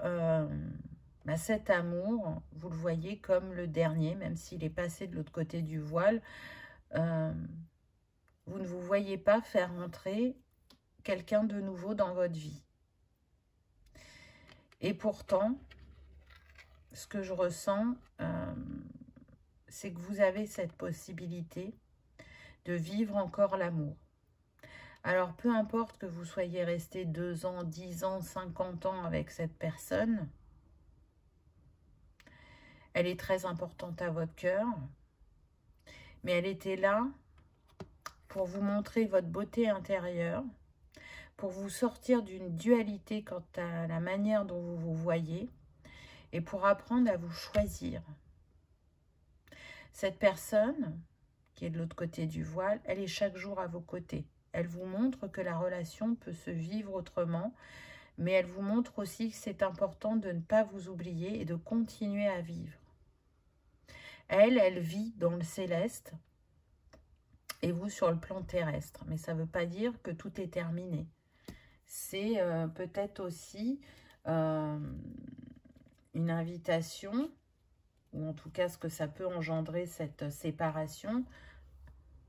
cet amour, vous le voyez comme le dernier, même s'il est passé de l'autre côté du voile, vous ne vous voyez pas faire entrer quelqu'un de nouveau dans votre vie. Et pourtant, ce que je ressens, c'est que vous avez cette possibilité de vivre encore l'amour. Alors, peu importe que vous soyez resté 2 ans, 10 ans, 50 ans avec cette personne, elle est très importante à votre cœur, mais elle était là pour vous montrer votre beauté intérieure, pour vous sortir d'une dualité quant à la manière dont vous vous voyez et pour apprendre à vous choisir. Cette personne qui est de l'autre côté du voile, elle est chaque jour à vos côtés. Elle vous montre que la relation peut se vivre autrement, mais elle vous montre aussi que c'est important de ne pas vous oublier et de continuer à vivre. Elle vit dans le céleste et vous sur le plan terrestre. Mais ça ne veut pas dire que tout est terminé. C'est peut-être aussi une invitation, ou en tout cas ce que ça peut engendrer cette séparation,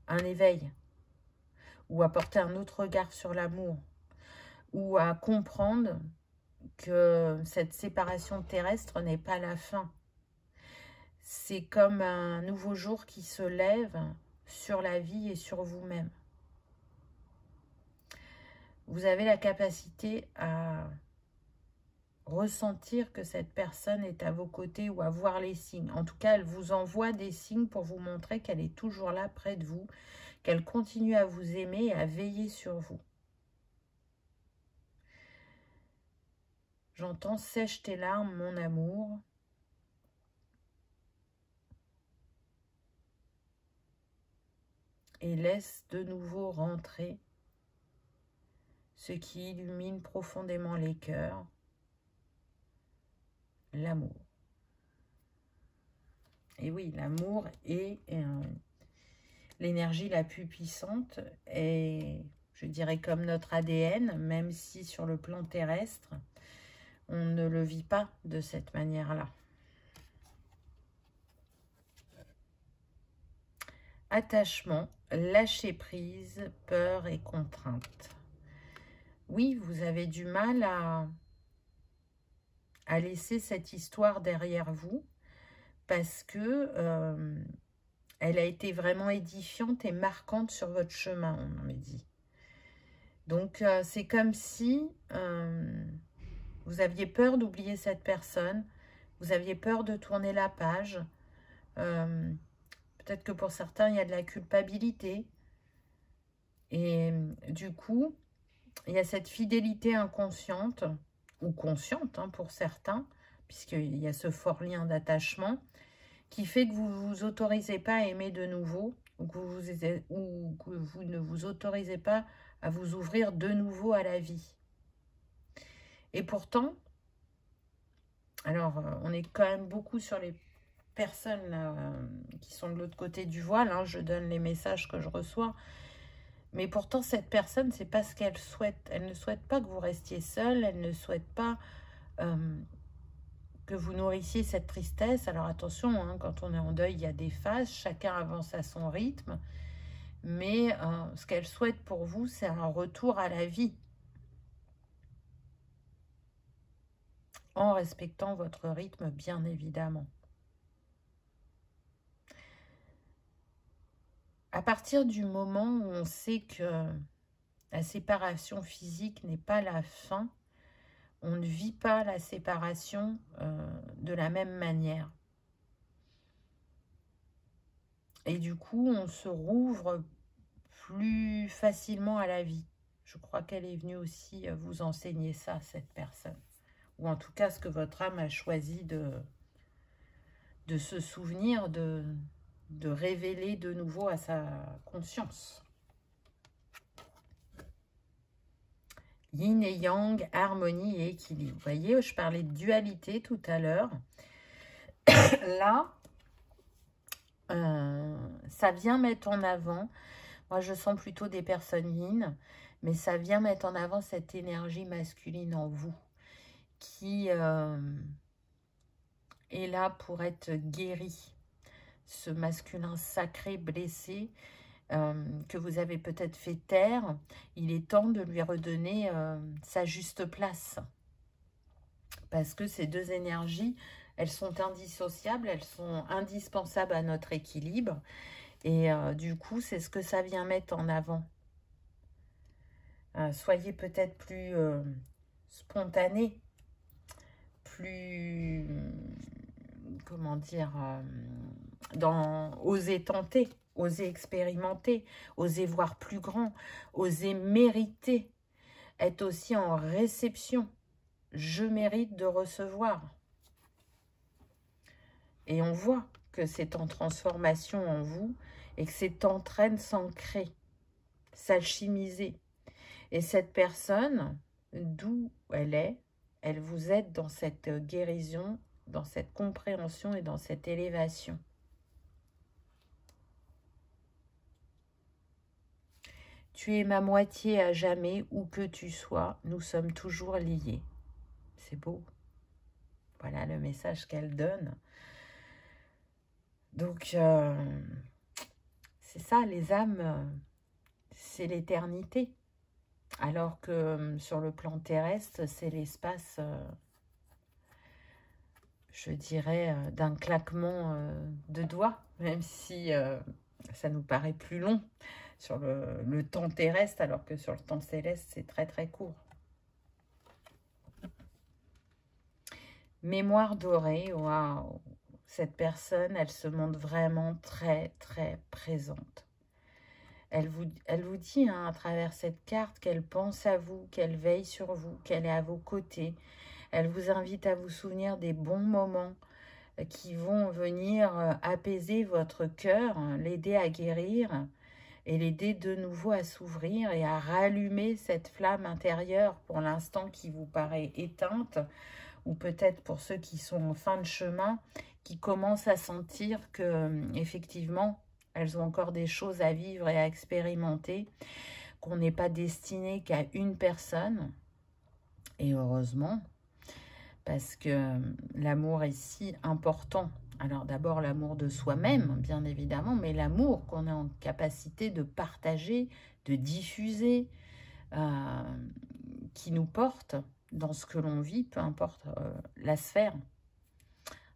un éveil, ou à porter un autre regard sur l'amour, ou à comprendre que cette séparation terrestre n'est pas la fin. C'est comme un nouveau jour qui se lève sur la vie et sur vous-même. Vous avez la capacité à ressentir que cette personne est à vos côtés ou à voir les signes. En tout cas, elle vous envoie des signes pour vous montrer qu'elle est toujours là près de vous, qu'elle continue à vous aimer et à veiller sur vous. J'entends « sèche tes larmes, mon amour ». Et laisse de nouveau rentrer ce qui illumine profondément les cœurs, l'amour. Et oui, l'amour est l'énergie la plus puissante et je dirais comme notre ADN, même si sur le plan terrestre, on ne le vit pas de cette manière-là. Attachement, lâcher prise, peur et contrainte. Oui, vous avez du mal à laisser cette histoire derrière vous parce que elle a été vraiment édifiante et marquante sur votre chemin, on m'a dit. Donc, c'est comme si vous aviez peur d'oublier cette personne, vous aviez peur de tourner la page. Peut-être que pour certains, il y a de la culpabilité. Et du coup, il y a cette fidélité inconsciente, ou consciente pour certains, puisqu'il y a ce fort lien d'attachement, qui fait que vous ne vous autorisez pas à aimer de nouveau, ou que vous ne vous autorisez pas à vous ouvrir de nouveau à la vie. Et pourtant, alors on est quand même beaucoup sur les personnes là, qui sont de l'autre côté du voile, je donne les messages que je reçois, mais pourtant cette personne, c'est pas ce qu'elle souhaite. Elle ne souhaite pas que vous restiez seul, elle ne souhaite pas que vous nourrissiez cette tristesse. Alors attention, quand on est en deuil, il y a des phases, chacun avance à son rythme, mais ce qu'elle souhaite pour vous, c'est un retour à la vie, en respectant votre rythme, bien évidemment. À partir du moment où on sait que la séparation physique n'est pas la fin, on ne vit pas la séparation de la même manière. Et du coup, on se rouvre plus facilement à la vie. Je crois qu'elle est venue aussi vous enseigner ça, cette personne. Ou en tout cas, ce que votre âme a choisi de se souvenir, de révéler de nouveau à sa conscience. Yin et Yang, harmonie et équilibre. Vous voyez, je parlais de dualité tout à l'heure. Là, ça vient mettre en avant, moi je sens plutôt des personnes yin, mais ça vient mettre en avant cette énergie masculine en vous, qui est là pour être guéri. Ce masculin sacré blessé, que vous avez peut-être fait taire, il est temps de lui redonner sa juste place. Parce que ces deux énergies, elles sont indissociables, elles sont indispensables à notre équilibre. Et du coup, c'est ce que ça vient mettre en avant. Soyez peut-être plus spontané, plus, comment dire, osez tenter, osez expérimenter, osez voir plus grand, osez mériter, être aussi en réception. Je mérite de recevoir. Et on voit que c'est en transformation en vous et que c'est en train de s'ancrer, s'alchimiser. Et cette personne, d'où elle vous aide dans cette guérison, dans cette compréhension et dans cette élévation. Tu es ma moitié à jamais, où que tu sois, nous sommes toujours liés. C'est beau. Voilà le message qu'elle donne. Donc, c'est ça, les âmes, c'est l'éternité. Alors que sur le plan terrestre, c'est l'espace, je dirais, d'un claquement de doigts, même si ça nous paraît plus long sur le temps terrestre, alors que sur le temps céleste, c'est très très court. Mémoire dorée, waouh! Cette personne, elle se montre vraiment très très présente. Elle vous dit à travers cette carte qu'elle pense à vous, qu'elle veille sur vous, qu'elle est à vos côtés. Elle vous invite à vous souvenir des bons moments qui vont venir apaiser votre cœur, l'aider à guérir et l'aider de nouveau à s'ouvrir et à rallumer cette flamme intérieure pour l'instant qui vous paraît éteinte, ou peut-être pour ceux qui sont en fin de chemin, qui commencent à sentir que effectivement, elles ont encore des choses à vivre et à expérimenter, qu'on n'est pas destiné qu'à une personne. Et heureusement, parce que l'amour est si important. Alors d'abord l'amour de soi-même, bien évidemment, mais l'amour qu'on est en capacité de partager, de diffuser, qui nous porte dans ce que l'on vit, peu importe la sphère.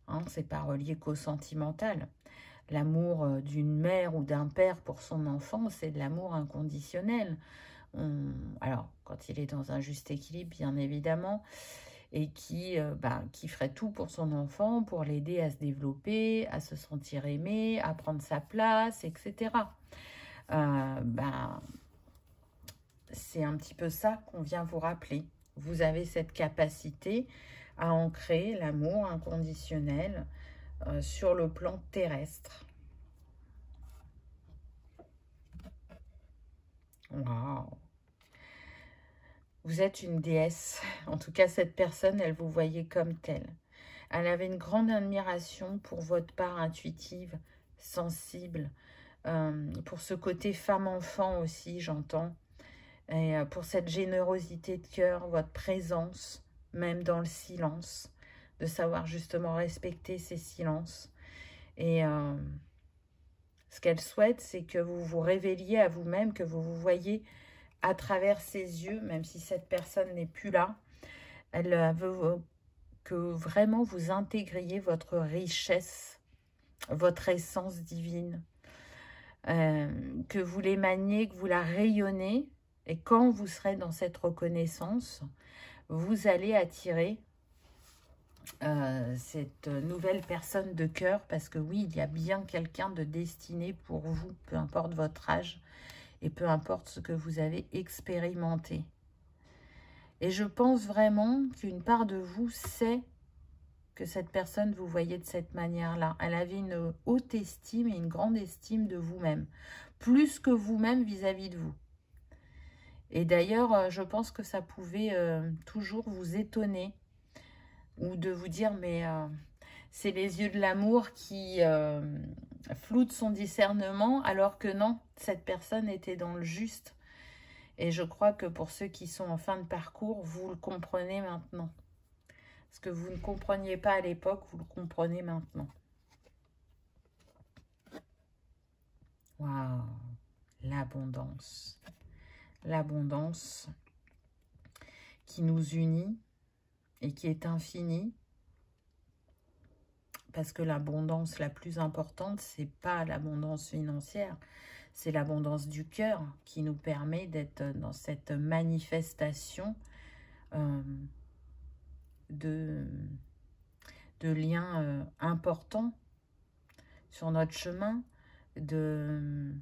Hein, c'est pas relié qu'au sentimental. L'amour d'une mère ou d'un père pour son enfant, c'est de l'amour inconditionnel. Alors, quand il est dans un juste équilibre, bien évidemment, et qui ferait tout pour son enfant, pour l'aider à se développer, à se sentir aimé, à prendre sa place, etc. C'est un petit peu ça qu'on vient vous rappeler. Vous avez cette capacité à ancrer l'amour inconditionnel sur le plan terrestre. Waouh! Vous êtes une déesse. En tout cas, cette personne, elle vous voyait comme telle. Elle avait une grande admiration pour votre part intuitive, sensible, pour ce côté femme-enfant aussi, j'entends. Et pour cette générosité de cœur, votre présence, même dans le silence, de savoir justement respecter ces silences. Et ce qu'elle souhaite, c'est que vous vous révéliez à vous-même, que vous vous voyez à travers ses yeux, même si cette personne n'est plus là. Elle veut que vraiment vous intégriez votre richesse, votre essence divine, que vous l'émaniez, que vous la rayonnez. Et quand vous serez dans cette reconnaissance, vous allez attirer cette nouvelle personne de cœur, parce que oui, il y a bien quelqu'un de destiné pour vous, peu importe votre âge et peu importe ce que vous avez expérimenté. Et je pense vraiment qu'une part de vous sait que cette personne vous voyait de cette manière-là. Elle avait une haute estime et une grande estime de vous-même, plus que vous-même vis-à-vis de vous. Et d'ailleurs, je pense que ça pouvait toujours vous étonner ou de vous dire, mais c'est les yeux de l'amour qui floutent son discernement, alors que non, cette personne était dans le juste. Et je crois que pour ceux qui sont en fin de parcours, vous le comprenez maintenant. Ce que vous ne compreniez pas à l'époque, vous le comprenez maintenant. Waouh, l'abondance. L'abondance qui nous unit et qui est infinie. Parce que l'abondance la plus importante, c'est pas l'abondance financière, c'est l'abondance du cœur qui nous permet d'être dans cette manifestation de liens importants sur notre chemin, d'être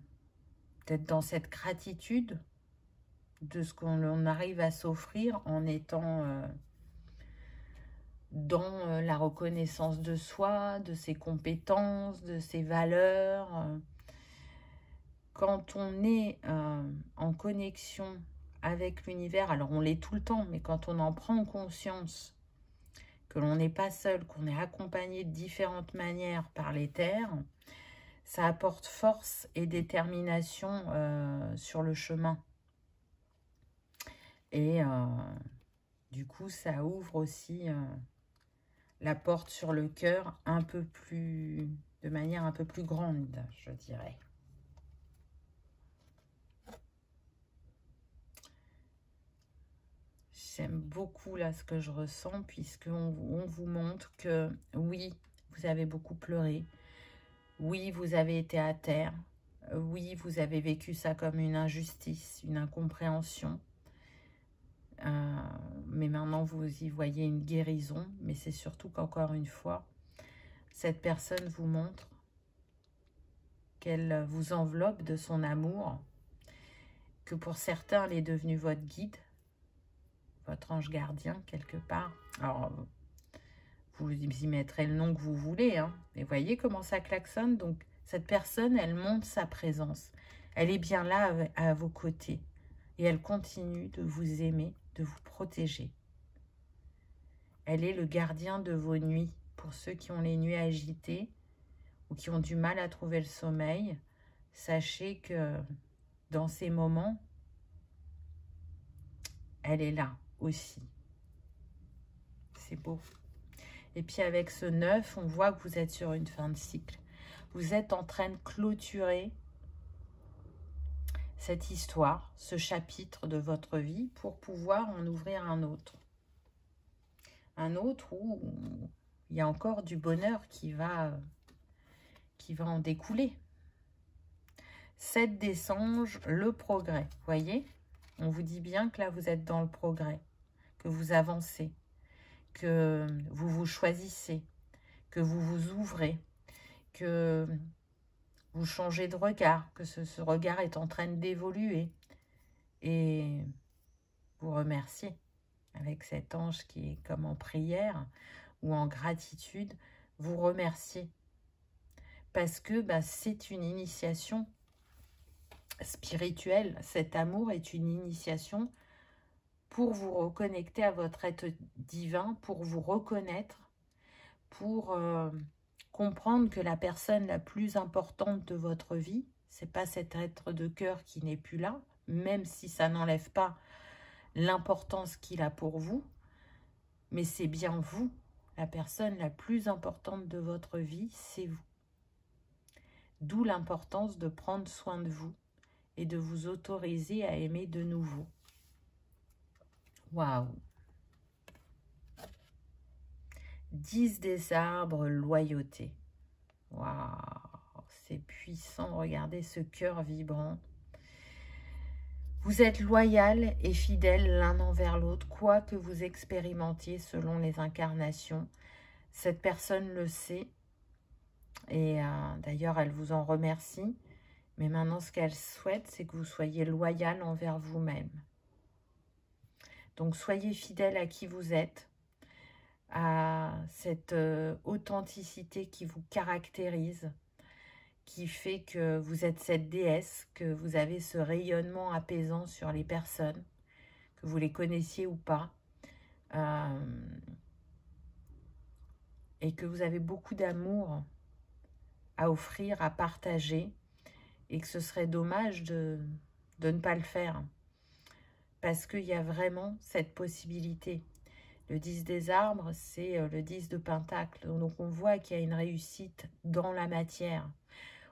dans cette gratitude de ce qu'on arrive à s'offrir en étant dans la reconnaissance de soi, de ses compétences, de ses valeurs. Quand on est en connexion avec l'univers, alors on l'est tout le temps, mais quand on en prend conscience que l'on n'est pas seul, qu'on est accompagné de différentes manières par les terres, ça apporte force et détermination sur le chemin. Et du coup, ça ouvre aussi la porte sur le cœur de manière un peu plus grande, je dirais. J'aime beaucoup là ce que je ressens, puisqu'on vous montre que oui, vous avez beaucoup pleuré. Oui, vous avez été à terre. Oui, vous avez vécu ça comme une injustice, une incompréhension. Mais maintenant, vous y voyez une guérison. Mais c'est surtout qu'encore une fois, cette personne vous montre qu'elle vous enveloppe de son amour, que pour certains, elle est devenue votre guide, votre ange gardien, quelque part. Alors, vous y mettrez le nom que vous voulez, hein. Et voyez comment ça klaxonne. Donc, cette personne, elle montre sa présence. Elle est bien là à vos côtés. Et elle continue de vous aimer, de vous protéger. Elle est le gardien de vos nuits. Pour ceux qui ont les nuits agitées ou qui ont du mal à trouver le sommeil, sachez que dans ces moments, elle est là aussi. C'est beau. Et puis avec ce 9, on voit que vous êtes sur une fin de cycle. Vous êtes en train de clôturer cette histoire, ce chapitre de votre vie pour pouvoir en ouvrir un autre. Un autre où il y a encore du bonheur qui va en découler. 7 des singes, le progrès. Voyez, on vous dit bien que là, vous êtes dans le progrès, que vous avancez, que vous vous choisissez, que vous vous ouvrez, que vous changez de regard, que ce regard est en train d'évoluer. Et vous remerciez avec cet ange qui est comme en prière ou en gratitude, vous remerciez. Parce que c'est une initiation spirituelle. Cet amour est une initiation pour vous reconnecter à votre être divin, pour vous reconnaître, pour comprendre que la personne la plus importante de votre vie, c'est pas cet être de cœur qui n'est plus là, même si ça n'enlève pas l'importance qu'il a pour vous, mais c'est bien vous, la personne la plus importante de votre vie, c'est vous. D'où l'importance de prendre soin de vous et de vous autoriser à aimer de nouveau. Waouh! 10 des arbres, loyauté. Waouh! C'est puissant, regardez ce cœur vibrant. Vous êtes loyal et fidèle l'un envers l'autre, quoi que vous expérimentiez selon les incarnations. Cette personne le sait. Et d'ailleurs, elle vous en remercie. Mais maintenant, ce qu'elle souhaite, c'est que vous soyez loyal envers vous-même. Donc, soyez fidèle à qui vous êtes, à cette authenticité qui vous caractérise, qui fait que vous êtes cette déesse, que vous avez ce rayonnement apaisant sur les personnes, que vous les connaissiez ou pas, et que vous avez beaucoup d'amour à offrir, à partager, et que ce serait dommage de ne pas le faire, parce qu'il y a vraiment cette possibilité. Le 10 des arbres, c'est le 10 de Pentacle, donc on voit qu'il y a une réussite dans la matière,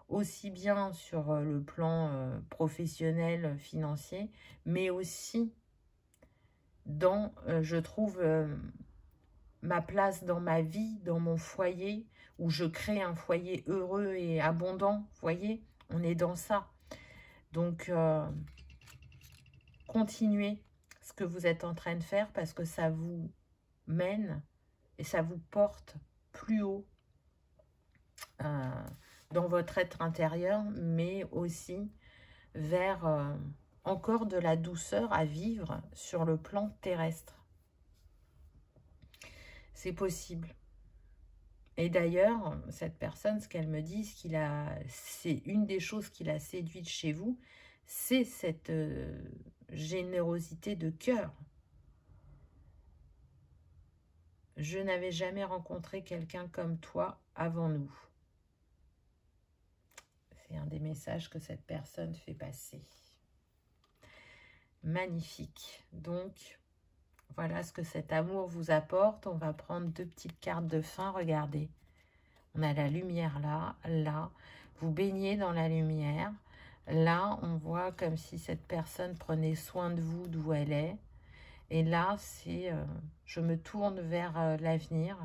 aussi bien sur le plan professionnel, financier, mais aussi dans, je trouve, ma place dans ma vie, dans mon foyer, où je crée un foyer heureux et abondant. Vous voyez, on est dans ça. Donc, continuez ce que vous êtes en train de faire parce que ça vous mène et ça vous porte plus haut dans votre être intérieur, mais aussi vers encore de la douceur à vivre sur le plan terrestre. C'est possible. Et d'ailleurs, cette personne, ce qu'elle me dit, c'est une des choses qui l'a séduite chez vous, c'est cette générosité de cœur. Je n'avais jamais rencontré quelqu'un comme toi avant nous. C'est un des messages que cette personne fait passer. Magnifique. Donc, voilà ce que cet amour vous apporte. On va prendre 2 petites cartes de fin. Regardez. On a la lumière là, là. Vous baignez dans la lumière. Là, on voit comme si cette personne prenait soin de vous d'où elle est. Et là, c'est je me tourne vers l'avenir.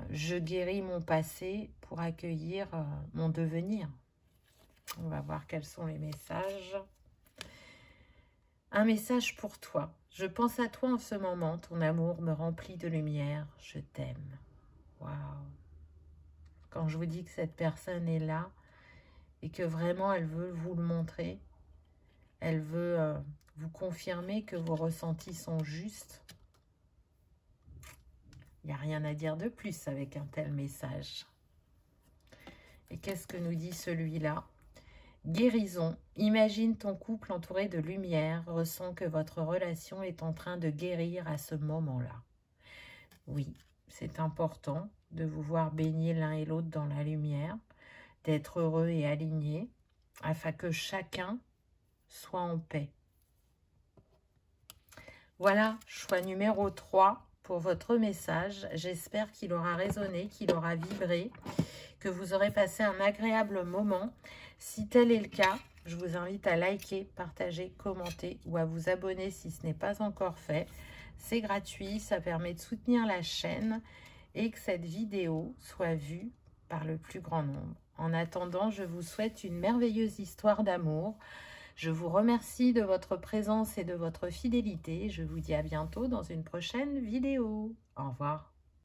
Je guéris mon passé pour accueillir mon devenir. On va voir quels sont les messages. Un message pour toi. Je pense à toi en ce moment. Ton amour me remplit de lumière. Je t'aime. Waouh. Quand je vous dis que cette personne est là et que vraiment elle veut vous le montrer, elle veut vous confirmer que vos ressentis sont justes. Il n'y a rien à dire de plus avec un tel message. Et qu'est-ce que nous dit celui-là? Guérison. Imagine ton couple entouré de lumière. Ressens que votre relation est en train de guérir à ce moment-là. Oui, c'est important de vous voir baigner l'un et l'autre dans la lumière, d'être heureux et aligné, afin que chacun soit en paix. Voilà, choix numéro 3 pour votre message. J'espère qu'il aura résonné, qu'il aura vibré, que vous aurez passé un agréable moment. Si tel est le cas, je vous invite à liker, partager, commenter ou à vous abonner si ce n'est pas encore fait. C'est gratuit, ça permet de soutenir la chaîne et que cette vidéo soit vue par le plus grand nombre. En attendant, je vous souhaite une merveilleuse histoire d'amour. Je vous remercie de votre présence et de votre fidélité. Je vous dis à bientôt dans une prochaine vidéo. Au revoir.